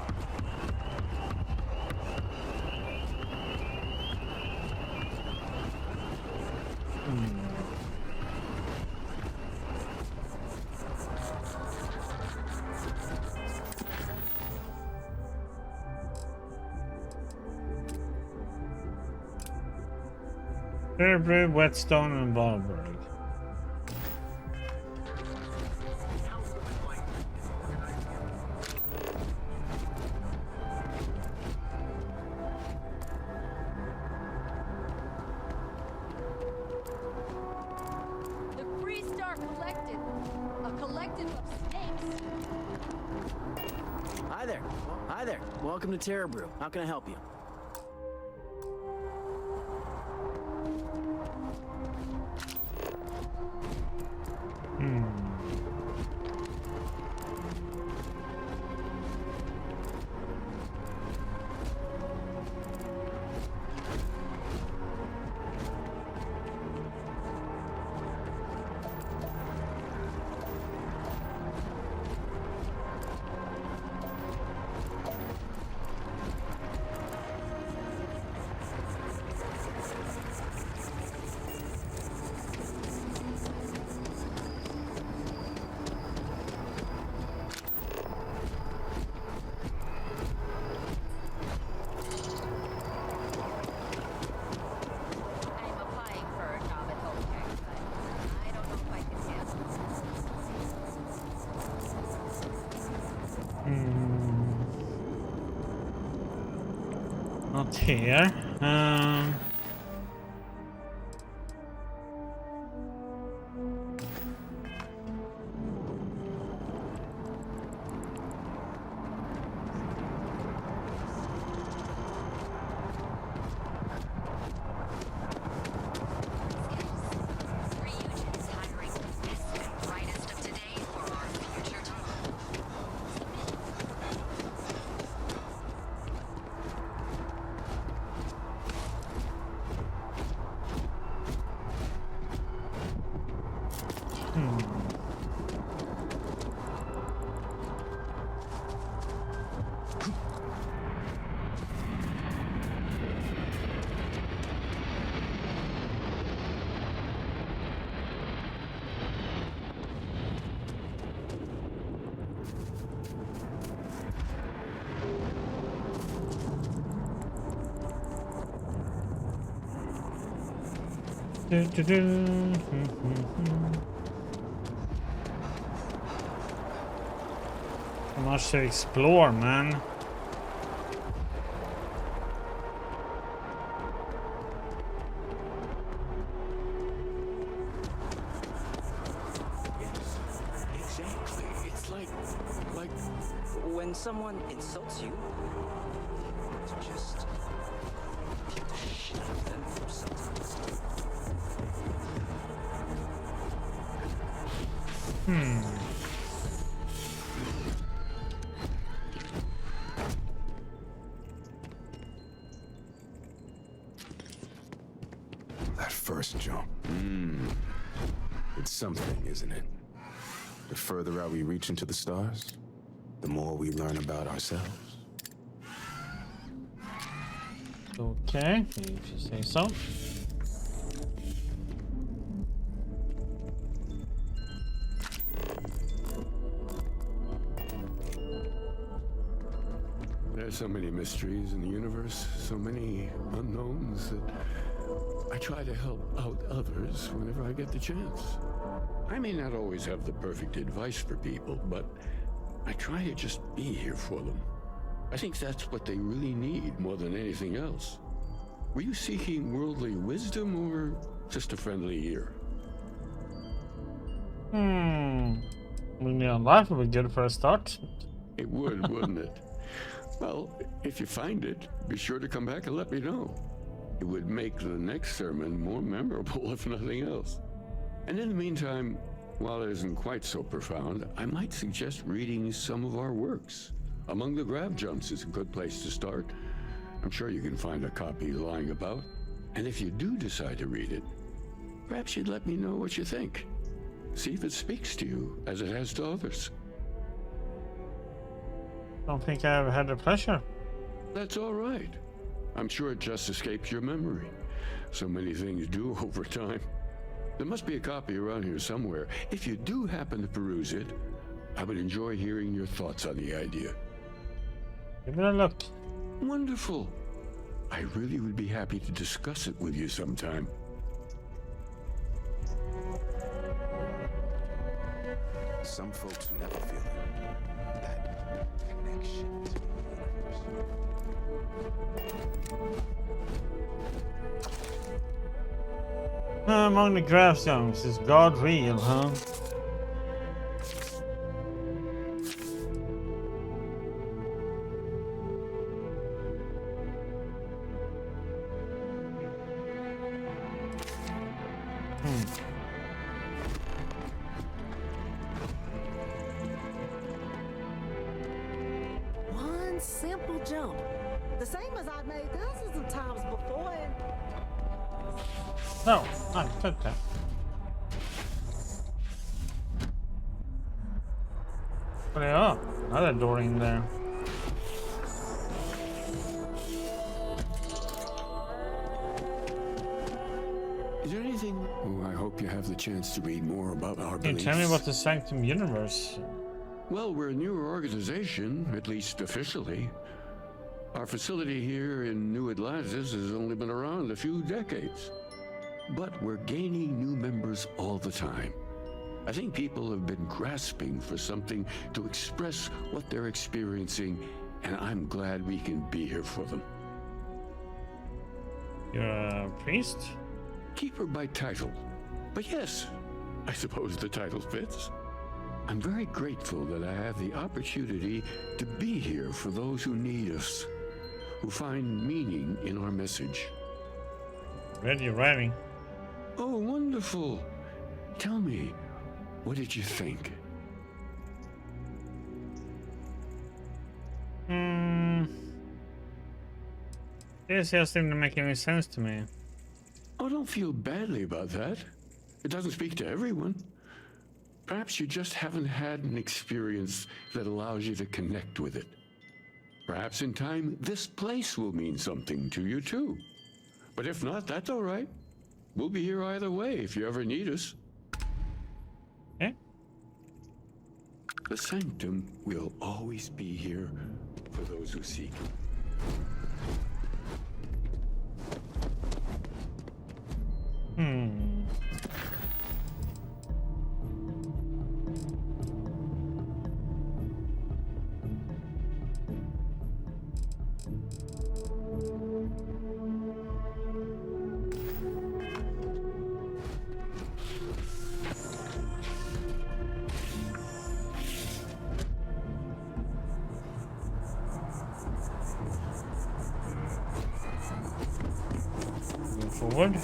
Fairbury, Whetstone, and Wahlberg.
The Freestar Collective, a collective of snakes.
Hi there. Hi there. Welcome to Terra Brew. How can I help you?
Not here. So much to explore, man.
Exactly. It's like when someone insults you, just beat the shit out of them sometimes.
That first jump. It's something, isn't it? The further out we reach into the stars, the more we learn about ourselves.
Okay, if you say so.
There's so many mysteries in the universe, so many unknowns that I try to help out others whenever I get the chance. I may not always have the perfect advice for people, but I try to just be here for them. I think that's what they really need more than anything else. Were you seeking worldly wisdom or just a friendly ear?
Life would be good for a start.
It would, wouldn't it? Well, if you find it, be sure to come back and let me know. It would make the next sermon more memorable, if nothing else. And in the meantime, while it isn't quite so profound, I might suggest reading some of our works. Among the Grav Jumps is a good place to start. I'm sure you can find a copy lying about. And if you do decide to read it, perhaps you'd let me know what you think. See if it speaks to you as it has to others.
Don't think I've had the pleasure.
That's all right. I'm sure it just escapes your memory. So many things do over time. There must be a copy around here somewhere. If you do happen to peruse it, I would enjoy hearing your thoughts on the idea.
Give it a look.
Wonderful. I really would be happy to discuss it with you sometime.
Some folks never feel that connection to
Among the gravestones, is God real, huh?
One simple jump. The same as I've made dozens of times before and...
No, I took that. But yeah, another door in there.
Is there anything? Oh, I hope you have the chance to read more about our
Can you
beliefs.
tell me about the Sanctum Universe?
Well, we're a newer organization, at least officially. Our facility here in New Atlantis has only been around a few decades. But we're gaining new members all the time. I think people have been grasping for something to express what they're experiencing, and I'm glad we can be here for them.
You're a priest?
Keeper by title. But yes, I suppose the title fits. I'm very grateful that I have the opportunity to be here for those who need us, who find meaning in our message.
Read your writing.
Oh, wonderful. Tell me, what did you think?
This just didn't make any sense to me.
Oh, don't feel badly about that. It doesn't speak to everyone. Perhaps you just haven't had an experience that allows you to connect with it. Perhaps in time, this place will mean something to you too. But if not, that's all right. We'll be here either way if you ever need us.
Okay.
The Sanctum will always be here for those who seek it.
Move forward.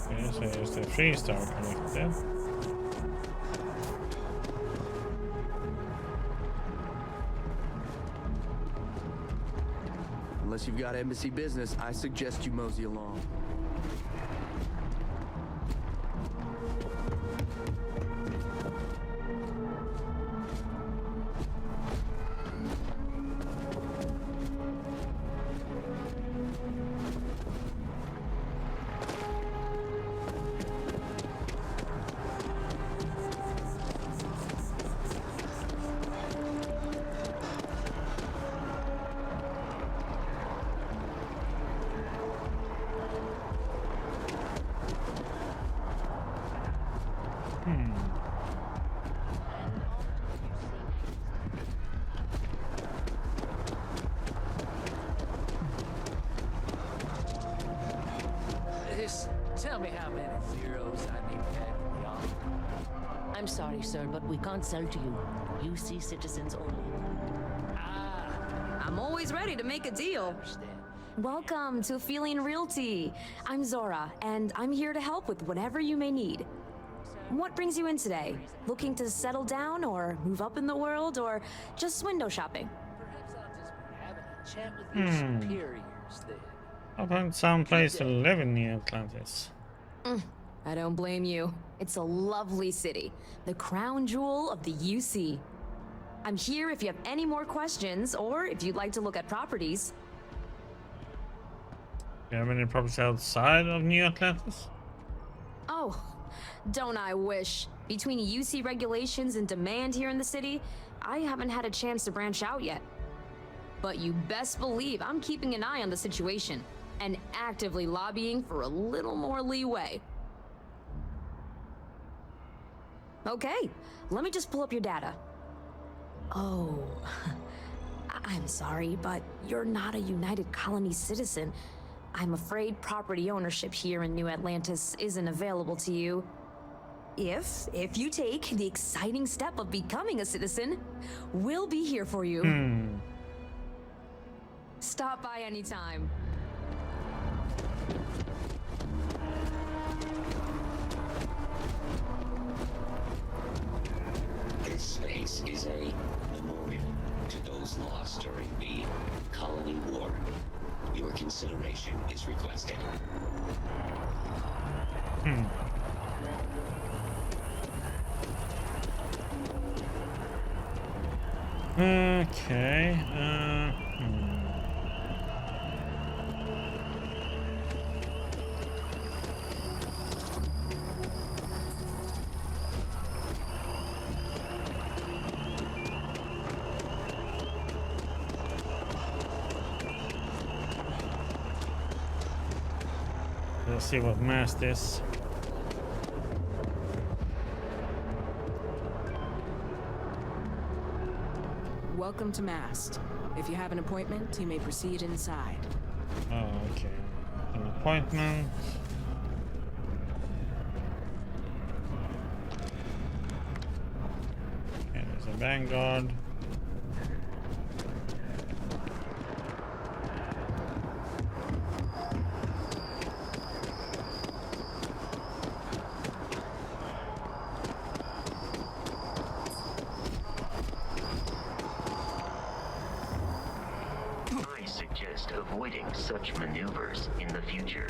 Okay, so here's the 3-star collected.
Unless you've got embassy business, I suggest you mosey along.
Miss, tell me how many zeros I need to add to the offer.
I'm sorry, sir, but we can't sell to you. UC citizens only.
I'm always ready to make a deal. Welcome to Feeling Realty. I'm Zora, and I'm here to help with whatever you may need. What brings you in today? Looking to settle down or move up in the world or just window shopping?
Chat with your superiors then.
I found some place to live in New Atlantis.
I don't blame you. It's a lovely city, the crown jewel of the UC. I'm here if you have any more questions or if you'd like to look at properties.
Do you have any properties outside of New Atlantis?
Oh, don't I wish. Between UC regulations and demand here in the city, I haven't had a chance to branch out yet. But you best believe I'm keeping an eye on the situation and actively lobbying for a little more leeway. Okay, let me just pull up your data. Oh, I'm sorry, but you're not a United Colony citizen. I'm afraid property ownership here in New Atlantis isn't available to you. If you take the exciting step of becoming a citizen, we'll be here for you. Stop by anytime.
This space is a memorial to those lost during the Colony War. Your consideration is requested.
Okay. Let's see what mass this.
Welcome to Mast. If you have an appointment, you may proceed inside.
Oh, okay. An appointment. Okay, there's a vanguard.
Avoiding such maneuvers in the future.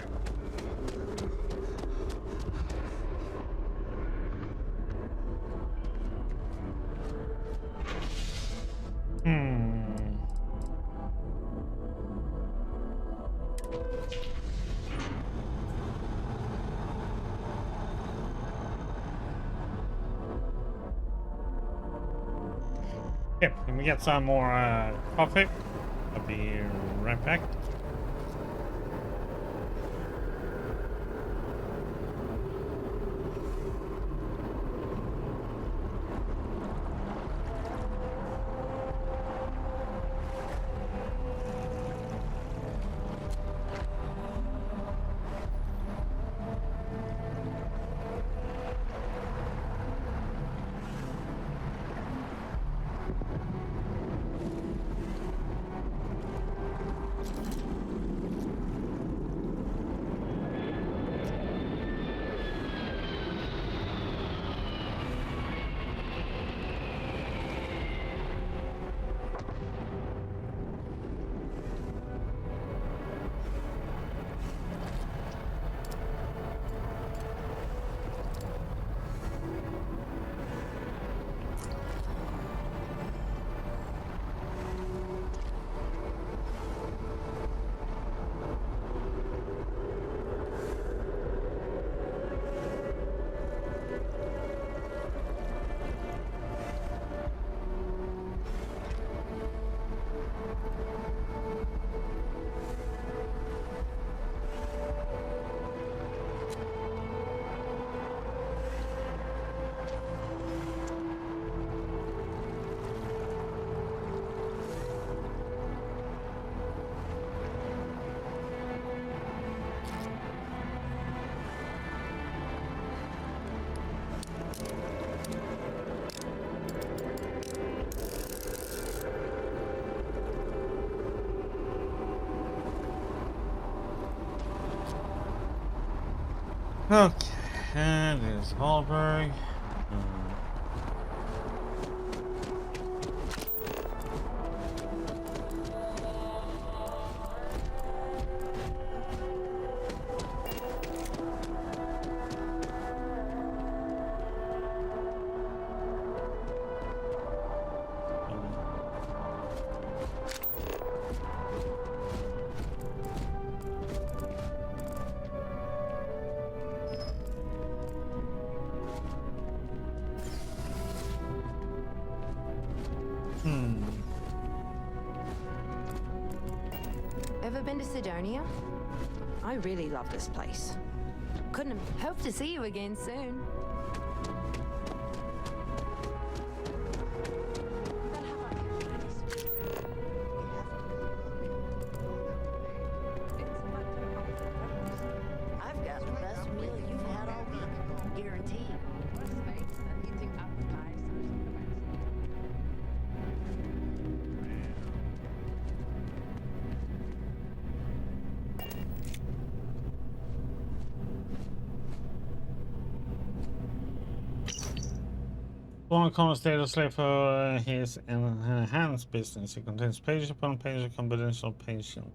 Yep, let me get some more coffee. I'll be right back. Okay, there's Hallberg.
Ever been to Sidonia? I really love this place. Couldn't hope to see you again soon.
I've got the best meal you've had all week. Guaranteed.
One common data slave for his enhanced business. It contains pages upon pages of confidential patient.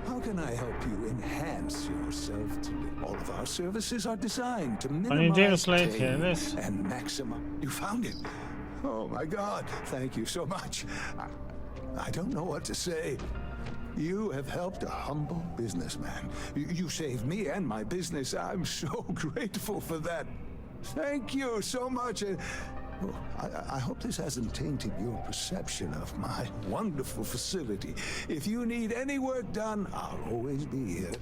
How can I help you enhance yourself today? All of our services are designed to
On your data
minimize
slave
pain
here, this.
and maximize. You found it. Oh my God! Thank you so much. I don't know what to say. You have helped a humble businessman. You saved me and my business. I'm so grateful for that. Thank you so much. And I hope this hasn't tainted your perception of my wonderful facility. If you need any work done, I'll always be here.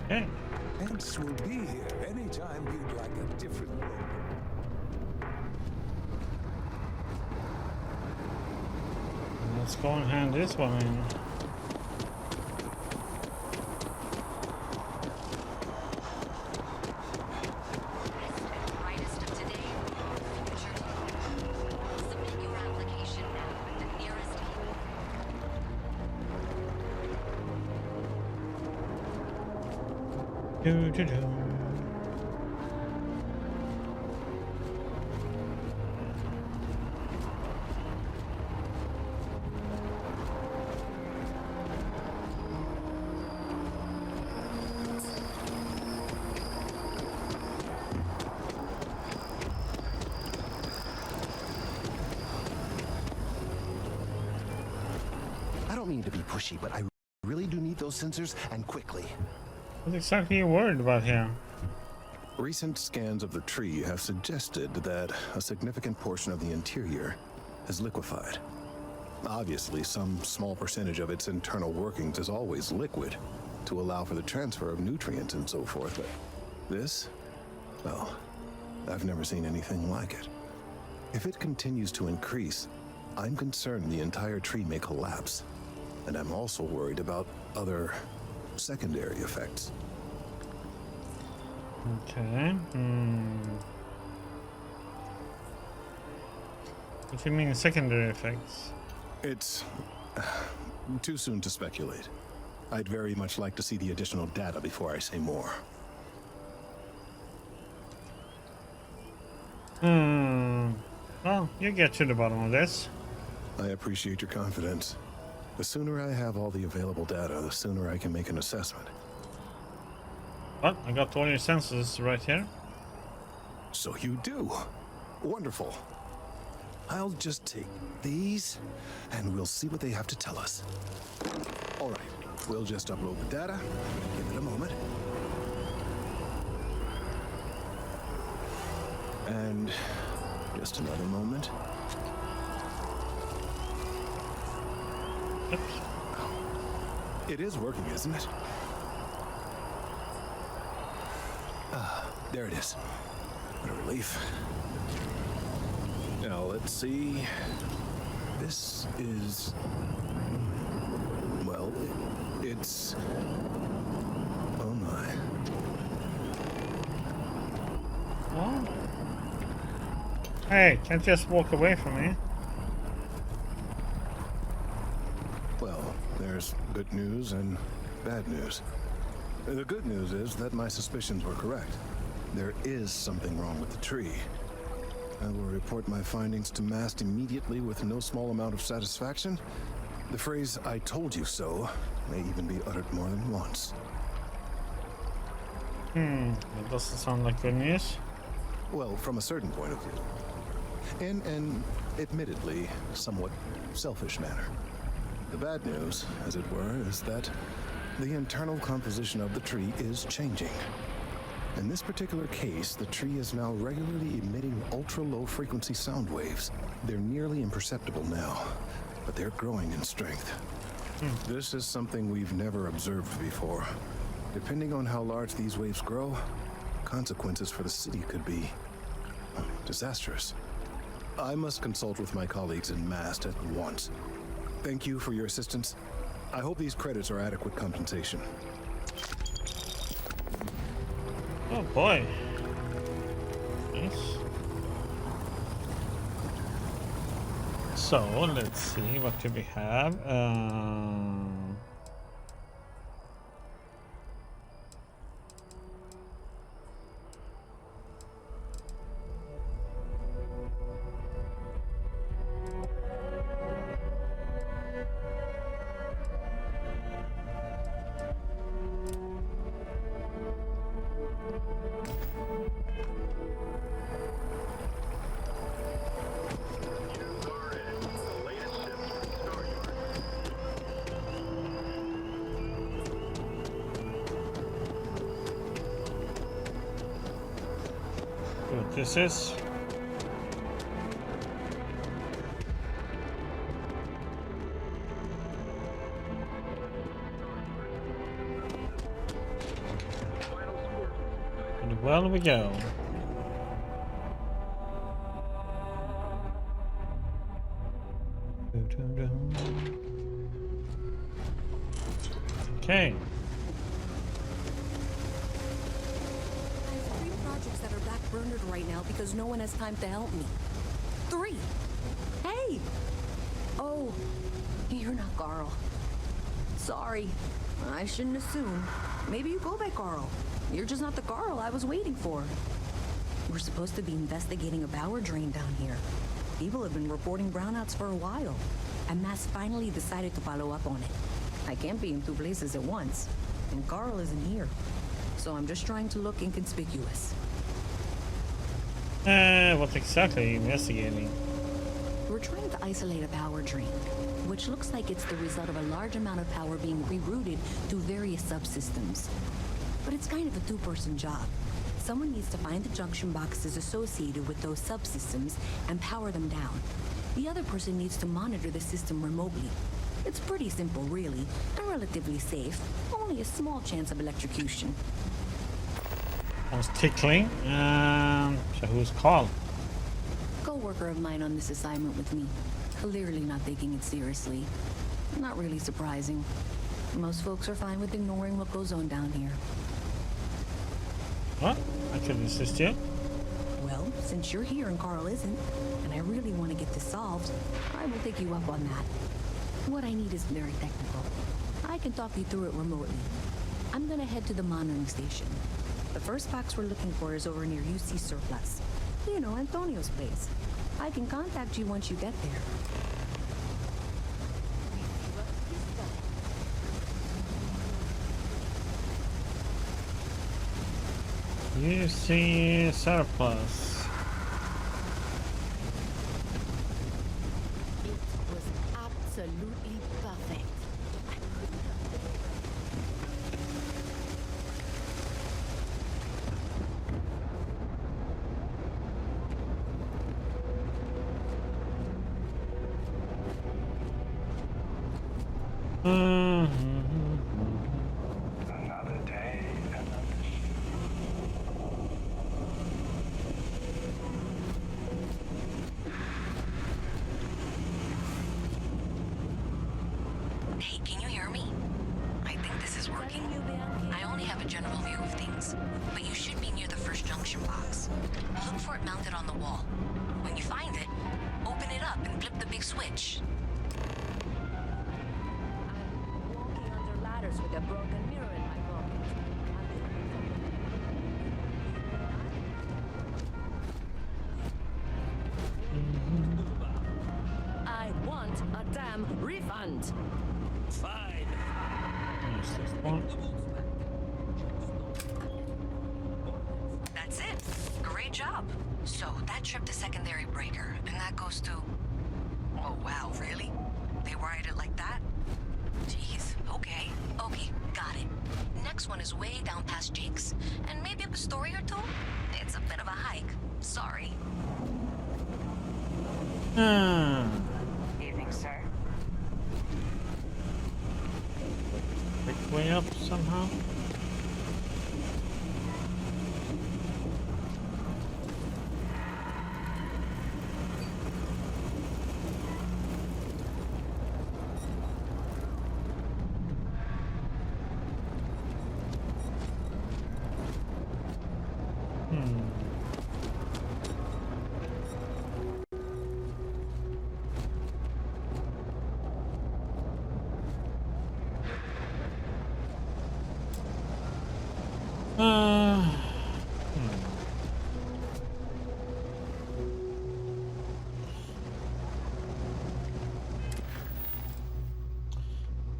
Hey.
Hence will be here anytime you'd like a different look.
Let's go and hand this one in. Do-do-do.
I don't mean to be pushy, but I really do need those sensors, and quickly.
What exactly are you worried about here?
Recent scans of the tree have suggested that a significant portion of the interior is liquefied. Obviously, some small percentage of its internal workings is always liquid to allow for the transfer of nutrients and so forth, but this? Well, I've never seen anything like it. If it continues to increase, I'm concerned the entire tree may collapse. And I'm also worried about other secondary effects.
Okay. What do you mean secondary effects?
It's too soon to speculate. I'd very much like to see the additional data before I say more.
Well, you get to the bottom of this.
I appreciate your confidence. The sooner I have all the available data, the sooner I can make an assessment.
Well, I got all your sensors right here.
So you do. Wonderful. I'll just take these, and we'll see what they have to tell us. All right, we'll just upload the data. Give it a moment. And just another moment.
Oops.
It is working, isn't it? There it is. What a relief. Now, let's see. This is it's... Oh my.
Oh. Hey, can't just walk away from me.
Well, there's good news and bad news. The good news is that my suspicions were correct. There is something wrong with the tree. I will report my findings to Mast immediately with no small amount of satisfaction. The phrase, "I told you so," may even be uttered more than once.
That doesn't sound like good news.
Well, from a certain point of view. In an admittedly somewhat selfish manner. The bad news, as it were, is that the internal composition of the tree is changing. In this particular case, the tree is now regularly emitting ultra-low frequency sound waves. They're nearly imperceptible now, but they're growing in strength. This is something we've never observed before. Depending on how large these waves grow, consequences for the city could be disastrous. I must consult with my colleagues in Mast at once. Thank you for your assistance. I hope these credits are adequate compensation.
Oh boy. Nice. So, let's see, what do we have? What this is? And well we go. Okay.
That are backburnered right now because no one has time to help me. 3. Hey! Oh, you're not Carl. Sorry. I shouldn't assume. Maybe you go by Carl. You're just not the Carl I was waiting for. We're supposed to be investigating a power drain down here. People have been reporting brownouts for a while, and Mass finally decided to follow up on it. I can't be in 2 places at once, and Carl isn't here. So I'm just trying to look inconspicuous.
What exactly are you investigating?
We're trying to isolate a power drain, which looks like it's the result of a large amount of power being rerouted to various subsystems. But it's kind of a 2-person job. Someone needs to find the junction boxes associated with those subsystems and power them down. The other person needs to monitor the system remotely. It's pretty simple, really, and relatively safe. Only a small chance of electrocution.
Sounds tickling. So who's called?
Co-worker of mine on this assignment with me. Clearly not taking it seriously. Not really surprising. Most folks are fine with ignoring what goes on down here.
What? I could assist you.
Well, since you're here and Carl isn't, and I really want to get this solved, I will take you up on that. What I need is very technical. I can talk you through it remotely. I'm gonna head to the monitoring station. The first box we're looking for is over near UC Surplus. You know, Antonio's place. I can contact you once you get there.
UC Surplus.
It was absolutely perfect.
Another day,
Hey, can you hear me? I think
is working. I only have a general view of things, but you should be near the first junction box. Look for it mounted on the wall. When you find it, open it up and flip the big switch.
I'm walking under ladders with a broken mirror in my pocket. I want a damn refund.
Fine. Use this one.
That's it. Great job. So that tripped the secondary breaker, and that goes to... Oh, wow, really? They wired it like that? Jeez, okay. Okay, got it. Next one is way down past Jake's, and maybe up a story or two? It's a bit of a hike. Sorry.
Evening, sir.
Quick way up somehow.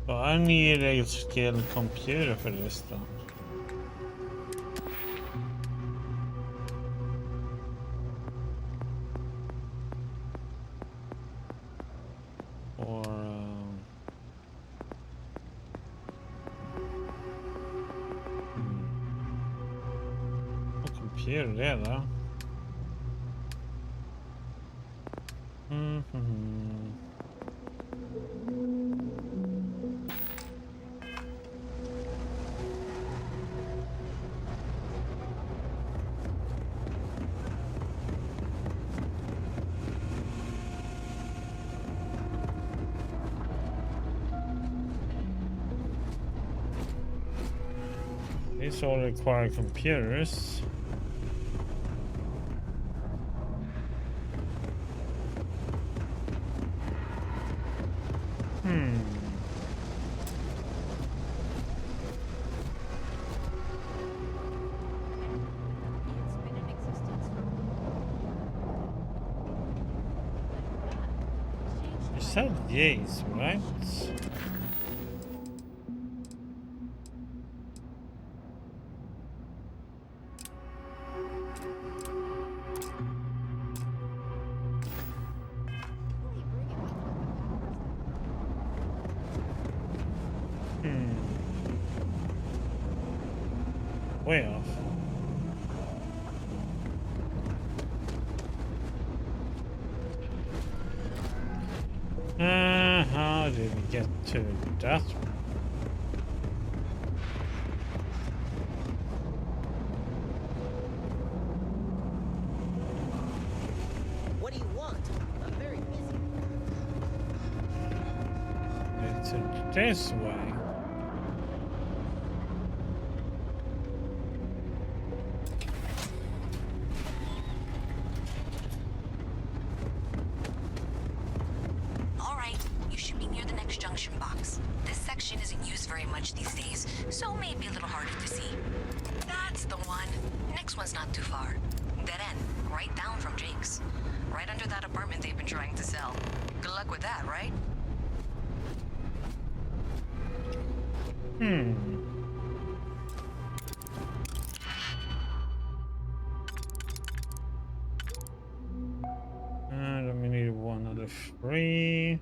But I need a skilled computer for this though. Or a computer there though. These all require computers. You said yes, right? Way off. How did we get to that?
What do you want? I'm very busy.
It's this way.
So maybe a little harder to see. That's the one. Next one's not too far. Dead end, right down from Jake's. Right under that apartment they've been trying to sell. Good luck with that, right?
And we need one other free.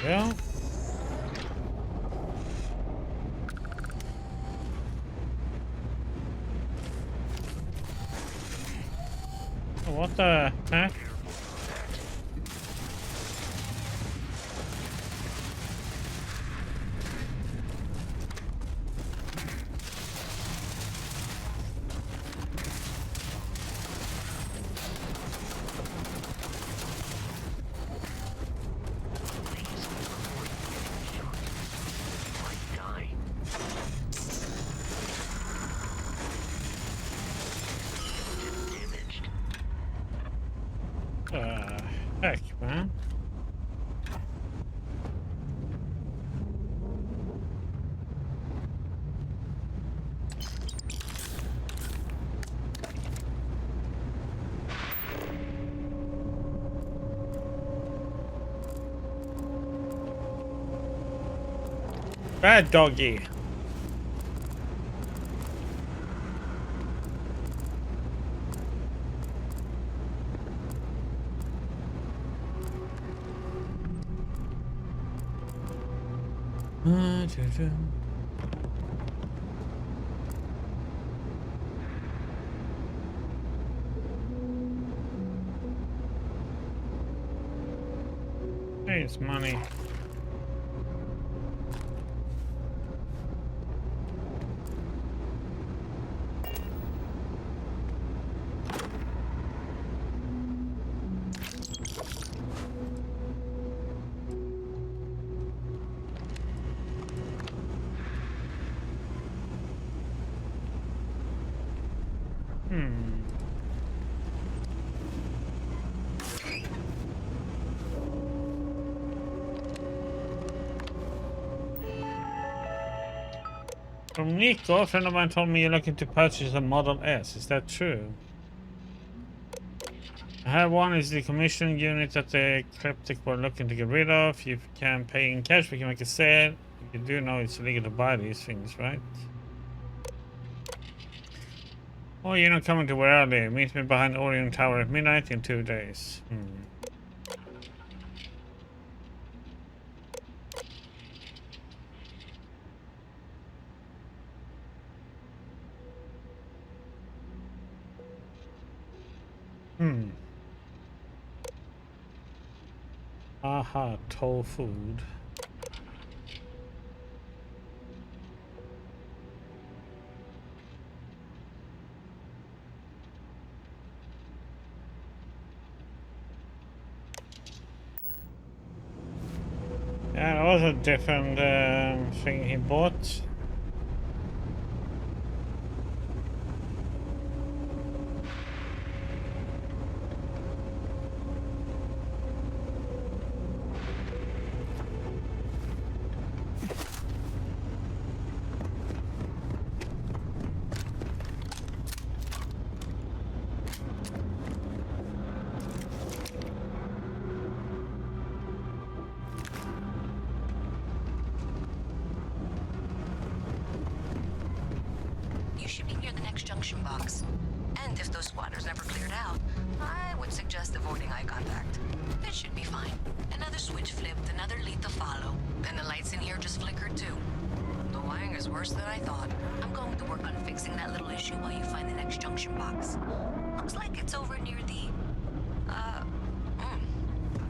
Yeah. What the heck? Heck, man. Bad doggy. Hey, it's money. From Nico, a friend of mine told me you're looking to purchase a Model S. Is that true? I have one. Is the commission unit that the Cryptic were looking to get rid of. You can pay in cash, we can make a sale. You do know it's illegal to buy these things, right? Oh, you're not coming to where I live. Meet me behind Orion Tower at midnight in 2 days. Aha, toll food. Yeah, that was a different thing he bought.
You should be near the next junction box. And if those squatters never cleared out, I would suggest avoiding eye contact. It should be fine. Another switch flipped, another lead to follow. And the lights in here just flickered too. The wiring is worse than I thought. I'm going to work on fixing that little issue while you find the next junction box. Looks like it's over near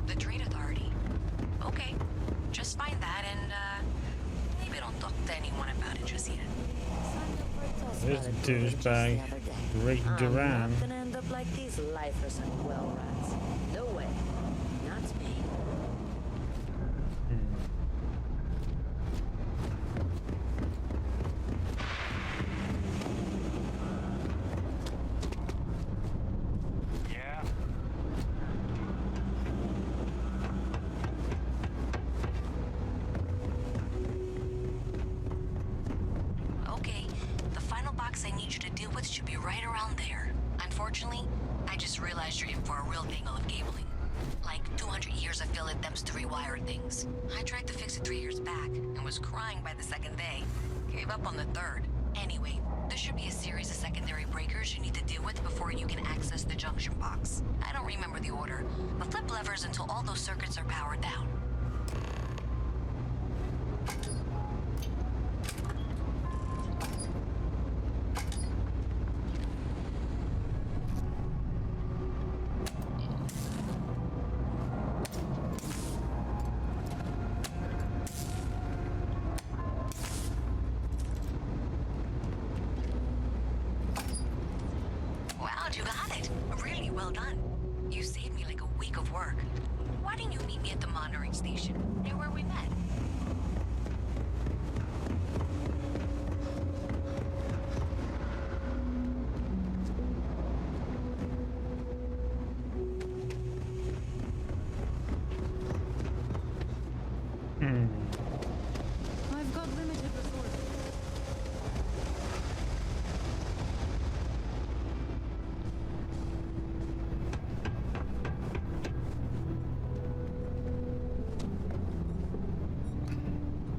the Trade Authority. Okay, just find that and, maybe don't talk to anyone about it just yet.
This douchebag, Rick Duran.
I'm gonna end up like these lifers and well rats. No way. Not me.
I need you to deal with should be right around there. Unfortunately, I just realized you're in for a real tangle of cabling. Like 200 years of fillet thems to rewire things. I tried to fix it 3 years back and was crying by the second day. Gave up on the third. Anyway, there should be a series of secondary breakers you need to deal with before you can access the junction box. I don't remember the order, but flip levers until all those circuits are powered down.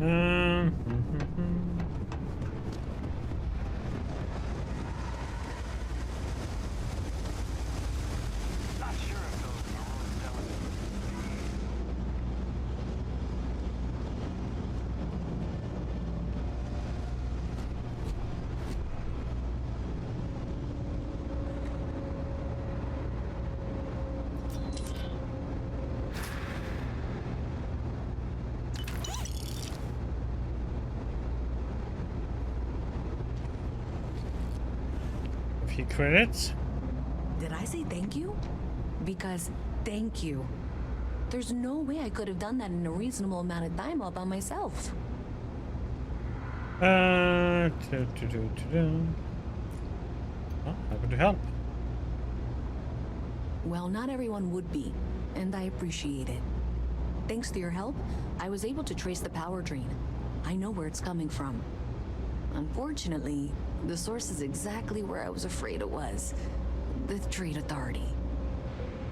A few credits.
Did I say thank you? Because thank you. There's no way I could have done that in a reasonable amount of time all by myself.
Oh, happy to help.
Well, not everyone would be, and I appreciate it. Thanks to your help, I was able to trace the power drain. I know where it's coming from. Unfortunately, the source is exactly where I was afraid it was. The Trade Authority.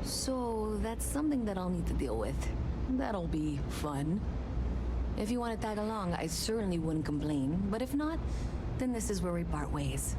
So that's something that I'll need to deal with. That'll be fun. If you want to tag along, I certainly wouldn't complain. But if not, then this is where we part ways.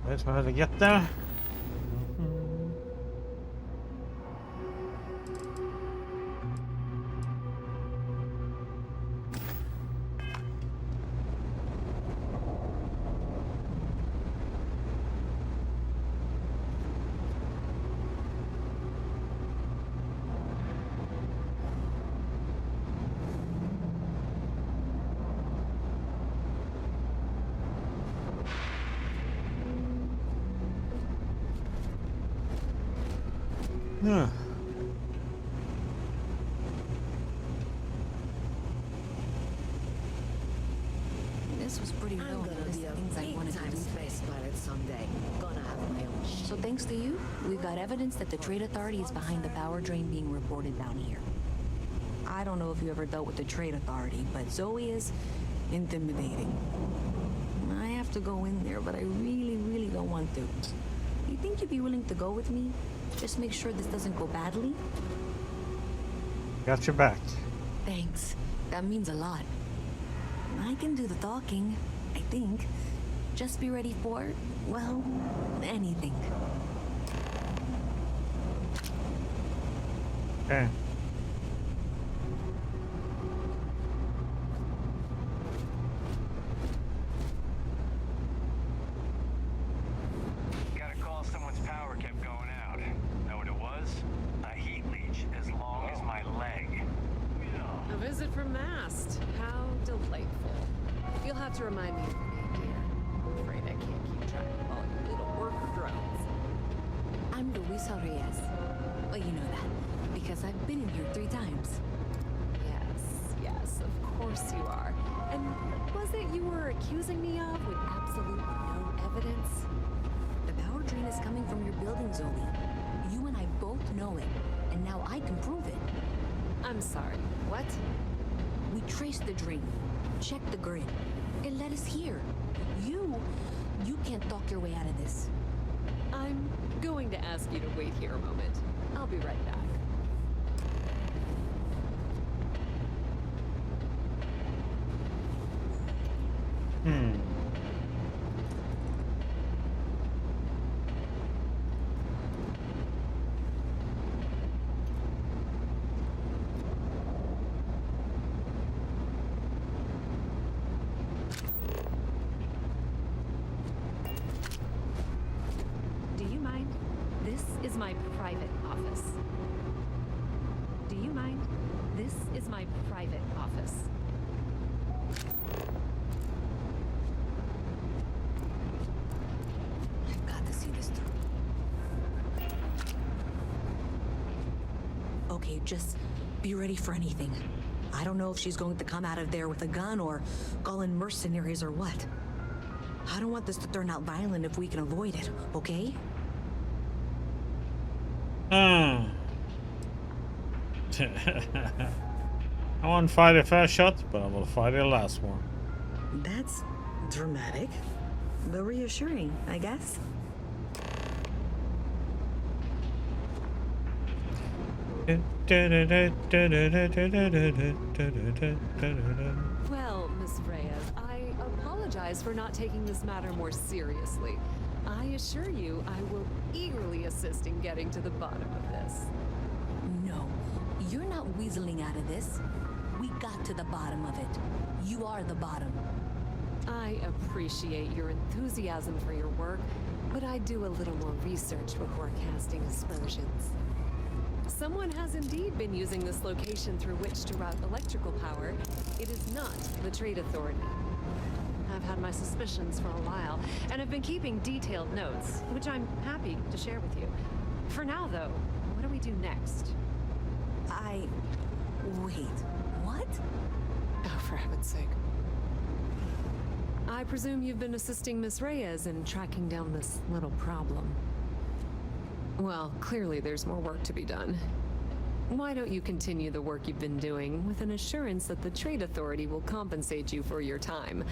That's how to get there. Yeah.
This was pretty low on the list of things I wanted to do.
Space pilot someday. Gonna have my own ship.
So thanks to you, we've got evidence that the Trade Authority is behind the power drain being reported down here. I don't know if you ever dealt with the Trade Authority, but Zoe is intimidating. I have to go in there, but I really don't want to. You think you'd be willing to go with me? Just make sure this doesn't go badly?
Got your back.
Thanks. That means a lot. I can do the talking, I think. Just be ready for, well, anything.
Okay.
Got a call someone's power kept going out. Know what it was? A heat leech as long as my leg.
A visit from Mast. How delightful. You'll have to remind me of your name, dear. I'm afraid I can't keep track of all your little worker drones.
I'm Luisa Reyes. Well, you know that, because I've been in here 3 times.
Yes, of course you are. And what was it you were accusing me of with absolutely no evidence?
The power drain is coming from your building, Zoe. You and I both know it, and now I can prove it.
I'm sorry, what?
We traced the drain, checked the grid. It led us here. You
You can't talk your way out of this.
I'm going to ask you to wait here a moment. I'll be right back. Do you mind? This is my private office. Do you mind? This is my private office.
I've got to see this through. Okay, just be ready for anything. I don't know if she's going to come out of there with a gun or call in mercenaries or what. I don't want this to turn out violent if we can avoid it, okay?
I won't fight the first shot, but I will fight the last one.
That's dramatic, but reassuring, I guess.
Well, Miss Reyes, I apologize for not taking this matter more seriously. I assure you I will eagerly assist in getting to the bottom of this.
No, you're not weaseling out of this. We got to the bottom of it. You are the bottom.
I appreciate your enthusiasm for your work, but I do a little more research before casting aspersions. Someone has indeed been using this location through which to route electrical power. It is not the Trade Authority. I've had my suspicions for a while, and have been keeping detailed notes, which I'm happy to share with you. For now, though, what do we do next?
Wait, what?
Oh, for heaven's sake. I presume you've been assisting Miss Reyes in tracking down this little problem. Well, clearly there's more work to be done. Why don't you continue the work you've been doing with an assurance that the Trade Authority will compensate you for your time?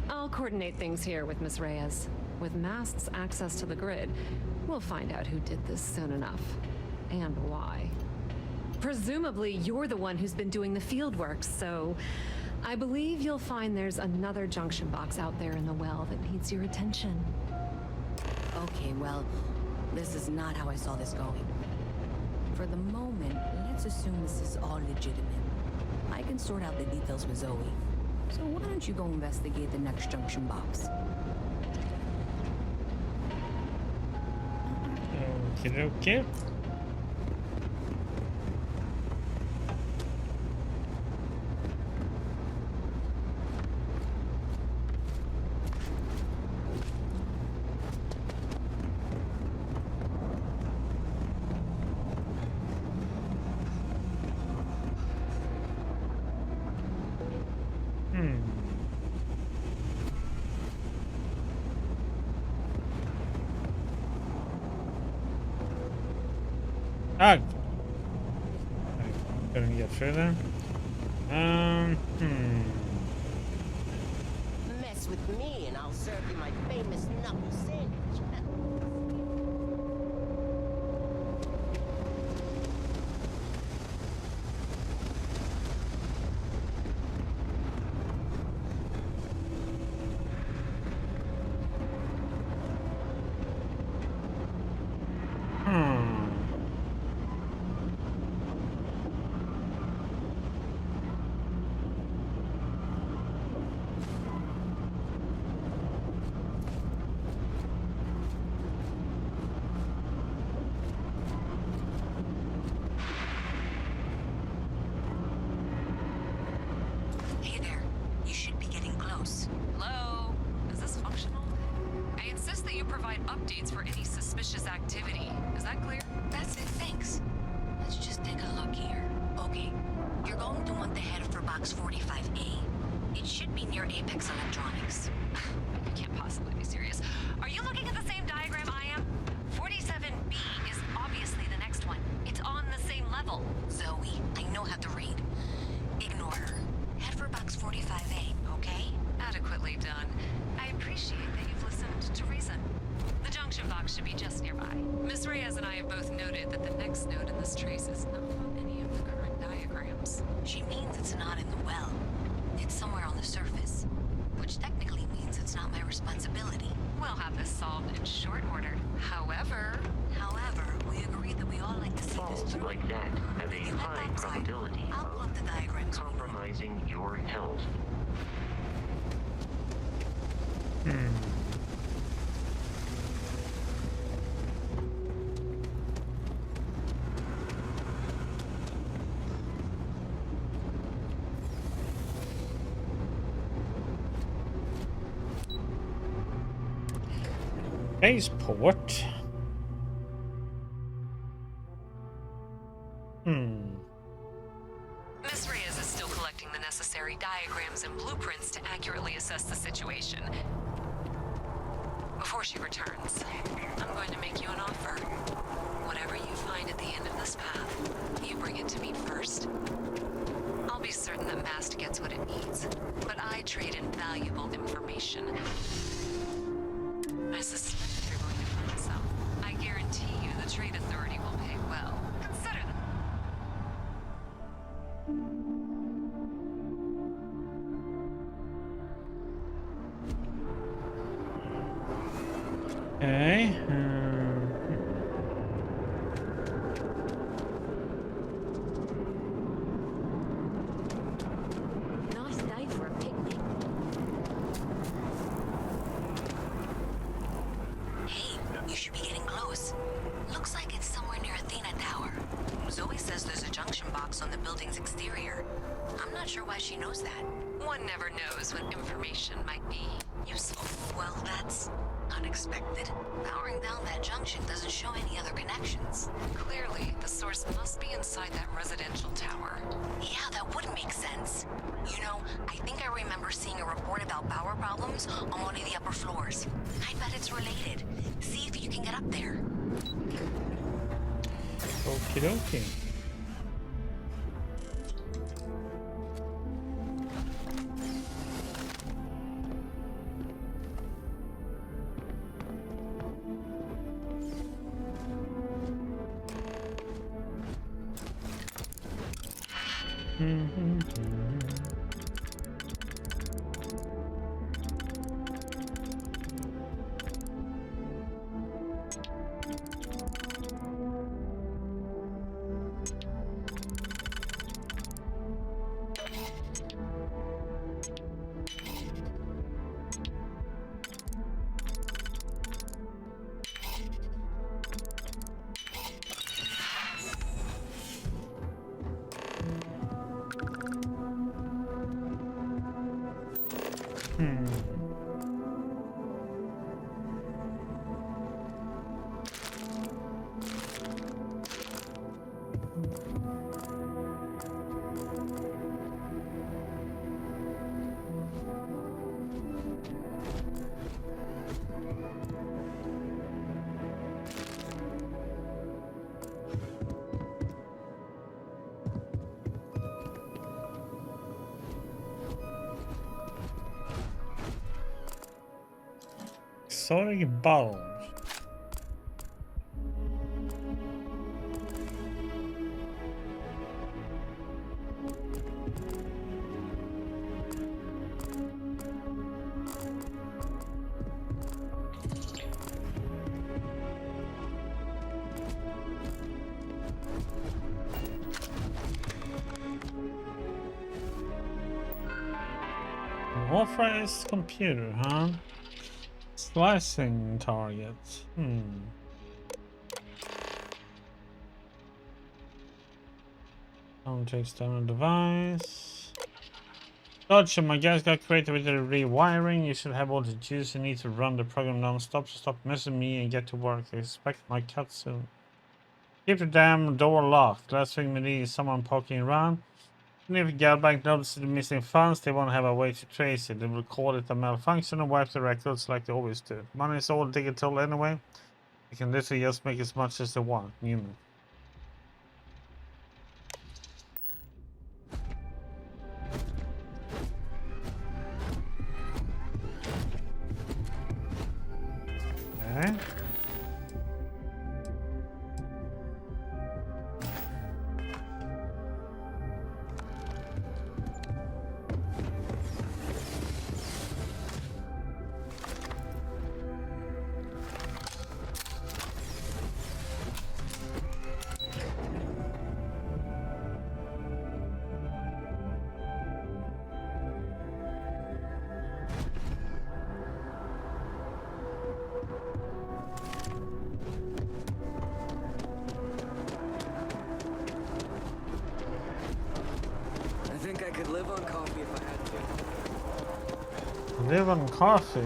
I'll coordinate things here with Miss Reyes. With Mast's access to the grid, we'll find out who did this soon enough. And why. Presumably, you're the one who's been doing the field work, so I believe you'll find there's another junction box out there in the well that needs your attention.
Okay, well, this is not how I saw this going. For the moment, let's assume this is all legitimate. I can sort out the details with Zoe. So why don't you go investigate the next junction box?
Okay. Ah, couldn't get through there.
Mess with me and I'll serve you my famous knuckle sandwich.
Hey there. You should be getting close. Hello? Is this functional? I insist that you provide updates for any suspicious activity. Is that clear? That's it, thanks. Let's just take a look here. Okay. You're going to want to head for box 45A. It should be near Apex Electronics. You can't possibly be serious. Are you looking at the same diagram I am? 47B is obviously the next one. It's on the same level. Zoe, I know how to read. Ignore her. Head for box 45A, okay? Adequately done. I appreciate
appreciate that you've listened to reason. The junction box should be just nearby. Miss Reyes and I have both noted that the next node in this trace is not on any of the current diagrams.
She means it's not in the well. It's somewhere on the surface. Which technically means it's not my responsibility.
We'll have this solved in short order. However,
we agreed that we all like to see this
Falls
through.
like that have a high probability
I'll pull up the diagrams.
compromising your health.
Spaceport.
Miss Reyes is still collecting the necessary diagrams and blueprints to accurately assess the situation. Before she returns, I'm going to make you an offer. Whatever you find at the end of this path, you bring it to me first. I'll be certain that Mast gets what it needs, but I trade in valuable information. I suspect you're going to find some. I guarantee you the Trade Authority will pay well. Consider them.
Okay.
Nice day for a picnic.
Hey, you should be getting close. Looks like it's somewhere near Athena Tower. Zoe says there's a junction box on the building's exterior. I'm not sure why she knows that.
One never knows when information might be useful.
Well, that's unexpected. Powering down that junction doesn't show any other connections.
Clearly, the source must be inside that residential tower.
Yeah, that would make sense. You know, I think I remember seeing a report about power problems on one of the upper floors. I bet it's related. See if you can get up there.
Okie dokie. Exotic bulbs. Authorized computer, huh? Slicing targets. Takes down a device. Gotcha, my guys got creative with the rewiring. You should have all the juice you need to run the program non-stop, so stop messing me and get to work. I expect my cut soon. Keep the damn door locked. Last thing we need is someone poking around. And if Galbank notices the missing funds, they won't have a way to trace it. They will call it a malfunction and wipe the records like they always do. Money is all digital anyway. They can literally just make as much as they want. Newman. Live on coffee.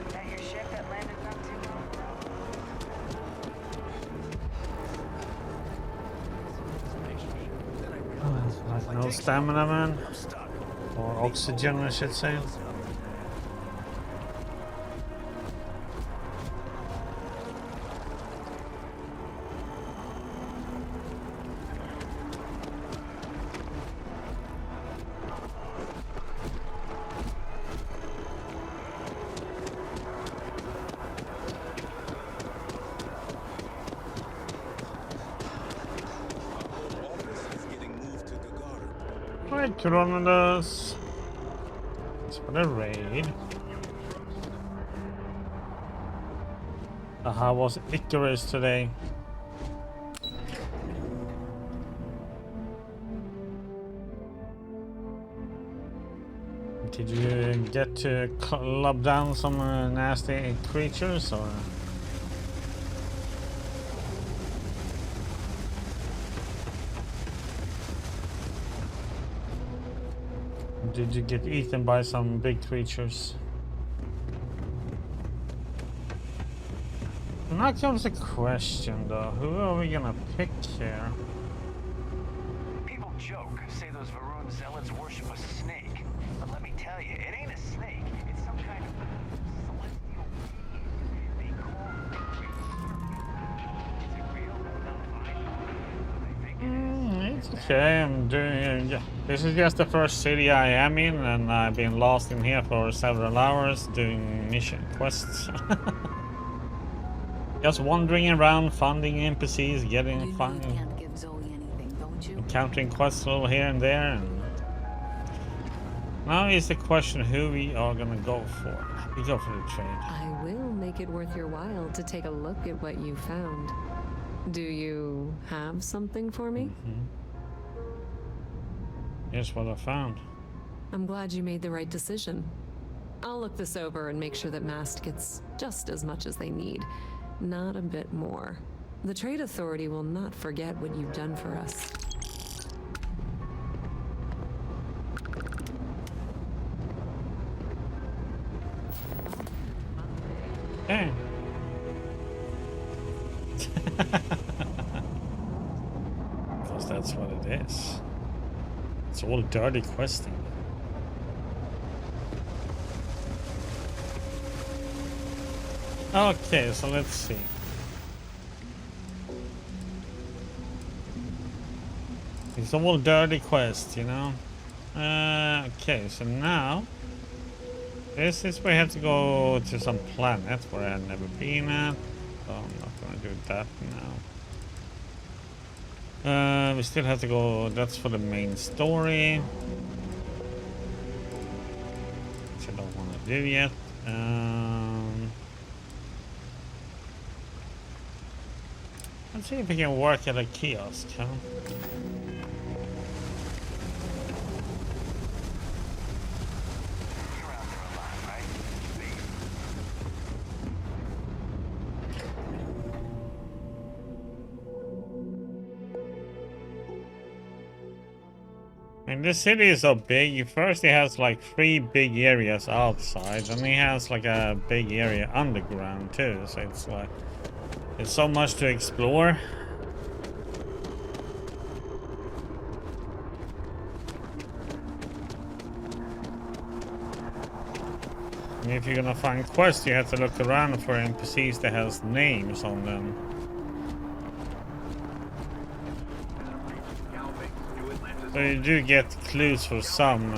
That your ship that landed not too long ago?
Like no stamina, man. Or oxygen, I should say. Alright, Coronados. It's for the raid. How was Icarus today? Did you get to club down some nasty creatures, or? Did you get eaten by some big creatures? Now comes the question though, who are we gonna pick here?
People joke, say those Varun zealots worship a snake. But let me tell you, it ain't a snake. It's some kind of celestial being. They call it Is it real?
It's okay, I'm doing... yeah. This is just the first city I am in, and I've been lost in here for several hours doing mission quests. Just wandering around, funding NPCs, getting fun, encountering quests over here and there. And now is the question who we are gonna go for. We go for the trade.
I will make it worth your while to take a look at what you found. Do you have something for me?
Here's what I found.
I'm glad you made the right decision. I'll look this over and make sure that Mast gets just as much as they need. Not a bit more. The Trade Authority will not forget what you've done for us.
Hey. Because that's what it is. It's all dirty questing. Okay, so let's see. It's all dirty quest, you know? Okay, so now this is where we have to go to some planet where I've never been at. So I'm not gonna do that now. We still have to go, that's for the main story. Which I don't want to do yet. Let's see if we can work at a kiosk, huh? And this city is so big. First it has like 3 big areas outside, and it has like a big area underground too. So it's like there's so much to explore. And if you're gonna find quests, you have to look around for NPCs that has names on them. So you do get clues for some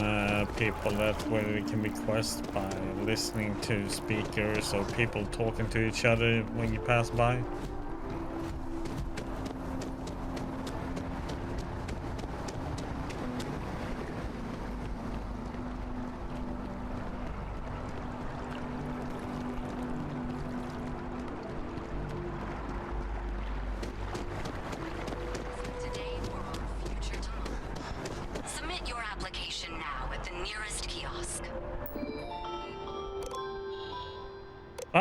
people that where it can be quests by listening to speakers or people talking to each other when you pass by.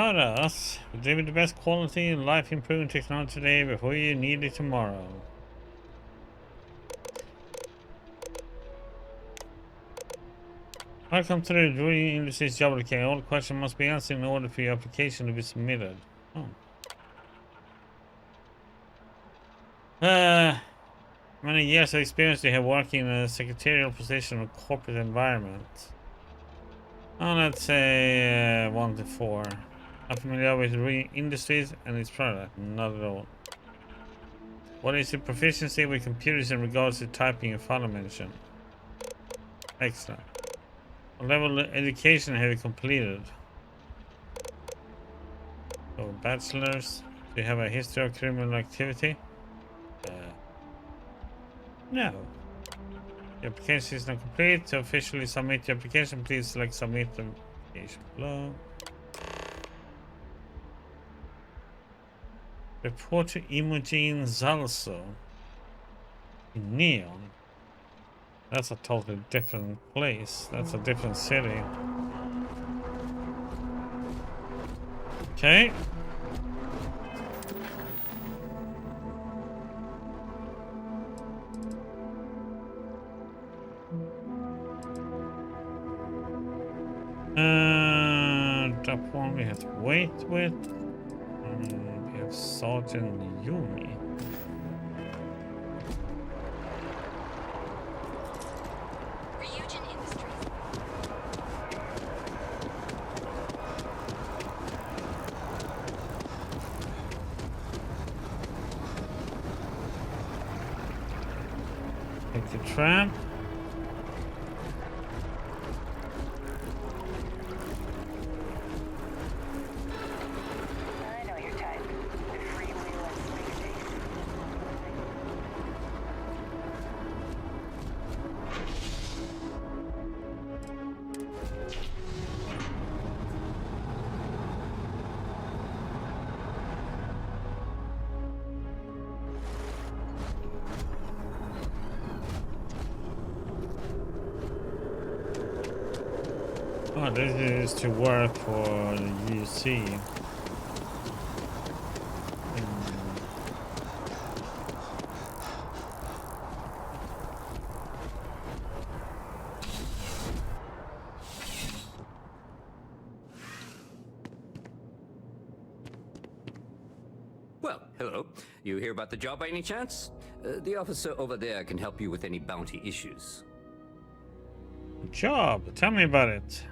about us. We deliver the best quality and life-improving technology today before you need it tomorrow. Welcome to the Ryujin Industries job application. All questions must be answered in order for your application to be submitted. Oh. Many years of experience you have working in a secretarial position or corporate environment. Oh, let's say 1 to 4. I'm familiar with Ryujin Industries and its product. Not at all. What is your proficiency with computers in regards to typing and file mention? Excellent. What level of education have you completed? So, bachelor's. Do you have a history of criminal activity? No. Your application is not complete. To officially submit your application, please select submit the application below. Report to Imogen Zalso in Neon. That's a totally different place. That's a different city. Okay. Top one we have to wait with. We have Sergeant Yumi.
Ryujin Industries.
Take the tram. Oh, this is to work for the UC.
Well, hello. You hear about the job by any chance? The officer over there can help you with any bounty issues.
Job? Tell me about it.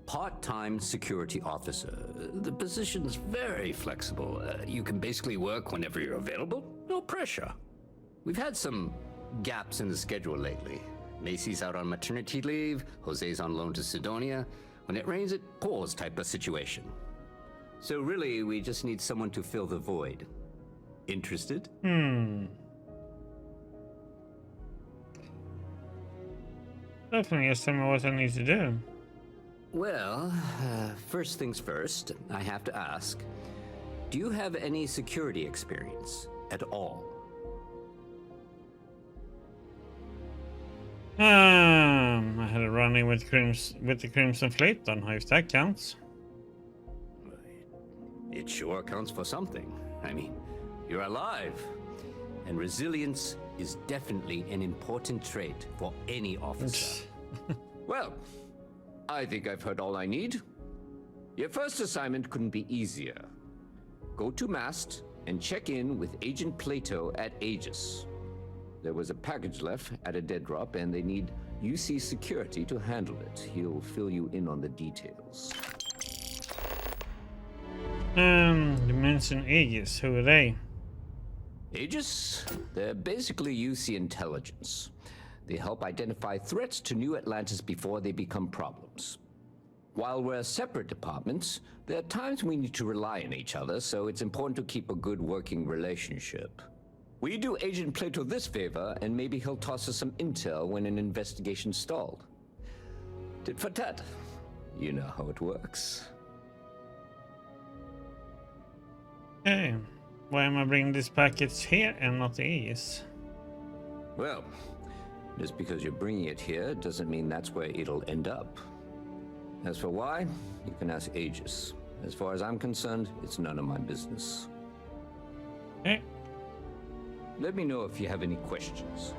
Part-time security officer. The position's very flexible. You can basically work whenever you're available. No pressure. We've had some gaps in the schedule lately. Macy's out on maternity leave. Jose's on loan to Sidonia. When it rains, it pours type of situation. So really, we just need someone to fill the void. Interested?
Definitely, just tell me what I need to do.
Well, first things first, I have to ask, do you have any security experience at all?
I had a run-in with the Crimson Fleet. Don't know if that counts.
It sure counts for something. I mean, you're alive. And resilience is definitely an important trait for any officer. Well, I think I've heard all I need. Your first assignment couldn't be easier. Go to Mast and check in with Agent Plato at Aegis. There was a package left at a dead drop and they need UC security to handle it. He'll fill you in on the details.
You mentioned Aegis. Who are they?
Aegis? They're basically UC intelligence. They help identify threats to New Atlantis before they become problems. While we're separate departments, there are times we need to rely on each other, so it's important to keep a good working relationship. We do Agent Plato this favor, and maybe he'll toss us some intel when an investigation stalled. Tit for tat. You know how it works.
Hey, why am I bringing this package here and not Aegis?
Well, just because you're bringing it here doesn't mean that's where it'll end up. As for why, you can ask Aegis. As far as I'm concerned, it's none of my business.
Okay.
Let me know if you have any questions.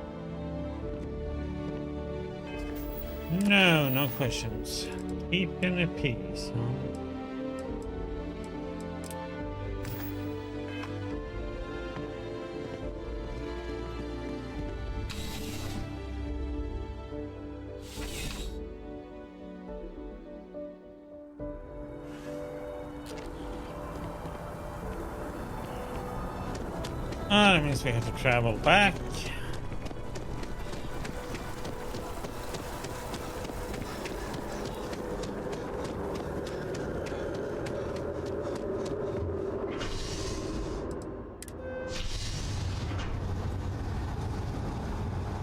No, no questions. Keeping the peace, huh? That means we have to travel back.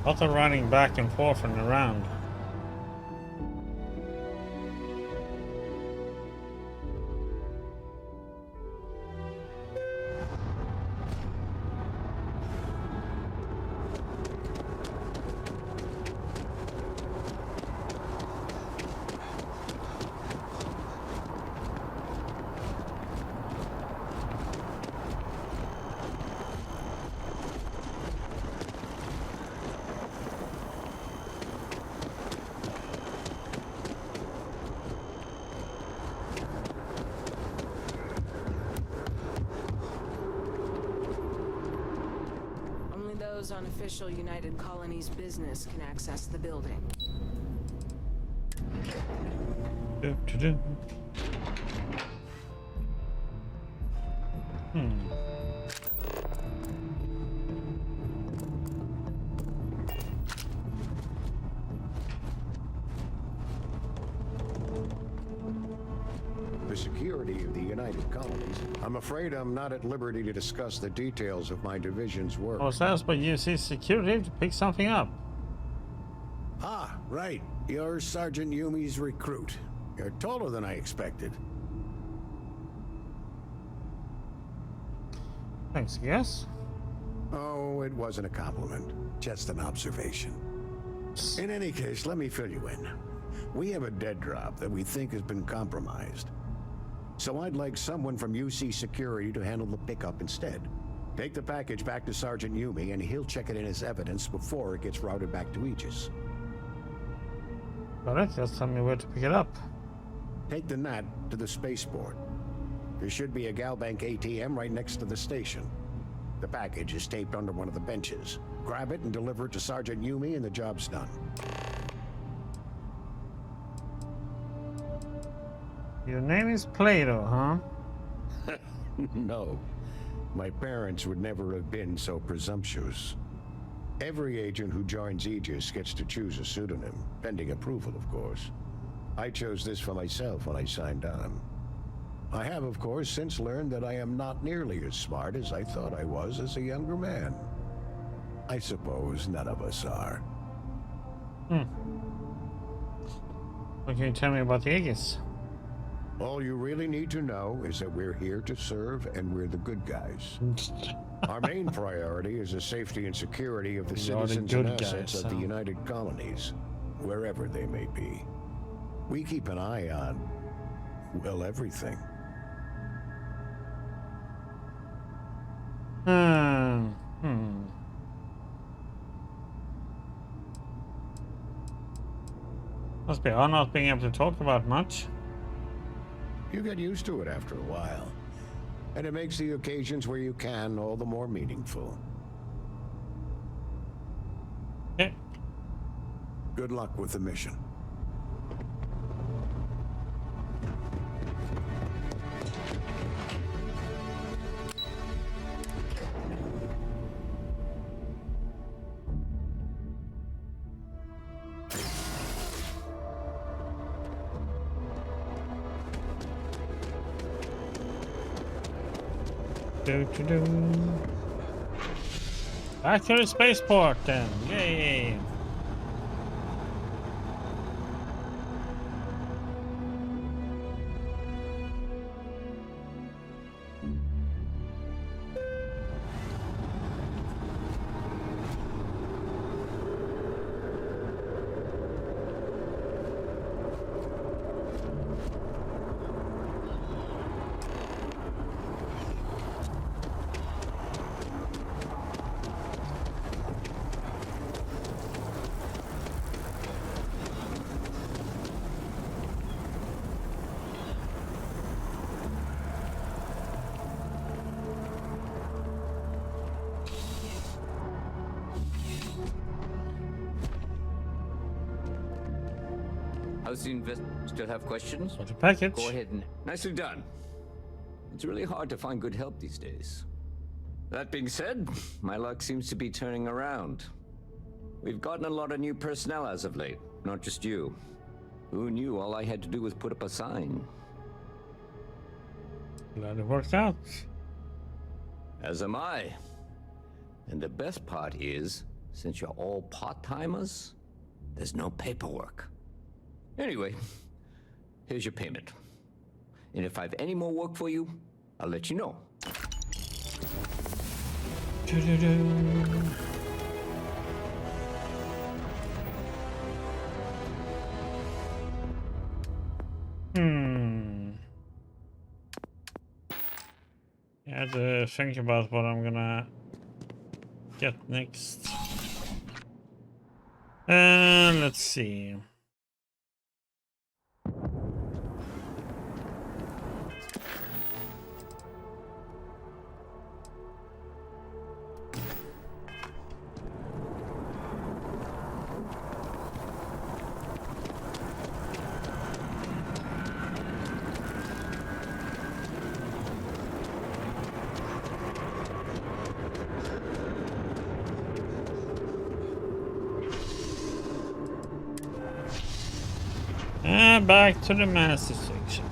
Lots of running back and forth and around.
On official United Colonies business can access the building.
The security of the United Colonies. I'm afraid I'm not at liberty to discuss the details of my division's work.
I was asked by UC security to pick something up.
Ah, right. You're Sergeant Yumi's recruit. You're taller than I expected.
Thanks, yes.
Oh, it wasn't a compliment. Just an observation. In any case, let me fill you in. We have a dead drop that we think has been compromised. So I'd like someone from UC Security to handle the pickup instead. Take the package back to Sergeant Yumi and he'll check it in as evidence before it gets routed back to Aegis.
Got it, just tell me where to pick it up.
Take the Nat to the spaceport. There should be a Galbank ATM right next to the station. The package is taped under one of the benches. Grab it and deliver it to Sergeant Yumi and the job's done.
Your name is Plato, huh?
No. My parents would never have been so presumptuous. Every agent who joins Aegis gets to choose a pseudonym, pending approval, of course. I chose this for myself when I signed on. I have, of course, since learned that I am not nearly as smart as I thought I was as a younger man. I suppose none of us are.
What can you tell me about the Aegis?
All you really need to know is that we're here to serve and we're the good guys. Our main priority is the safety and security of the citizens and assets of the United Colonies, wherever they may be. We keep an eye on, well, everything.
Must be hard not being able to talk about much.
You get used to it after a while, and it makes the occasions where you can all the more meaningful.
Okay.
Good luck with the mission.
Back to the spaceport then. Yay.
How's the invest? Still have questions?
What's the package?
Go ahead and nicely done. It's really hard to find good help these days. That being said, my luck seems to be turning around. We've gotten a lot of new personnel as of late, not just you. Who knew all I had to do was put up a sign?
Glad it worked out.
As am I. And the best part is, since you're all part-timers, there's no paperwork. Anyway, here's your payment. And if I have any more work for you, I'll let you know.
I had to think about what I'm gonna get next. Let's see. Back to the master section.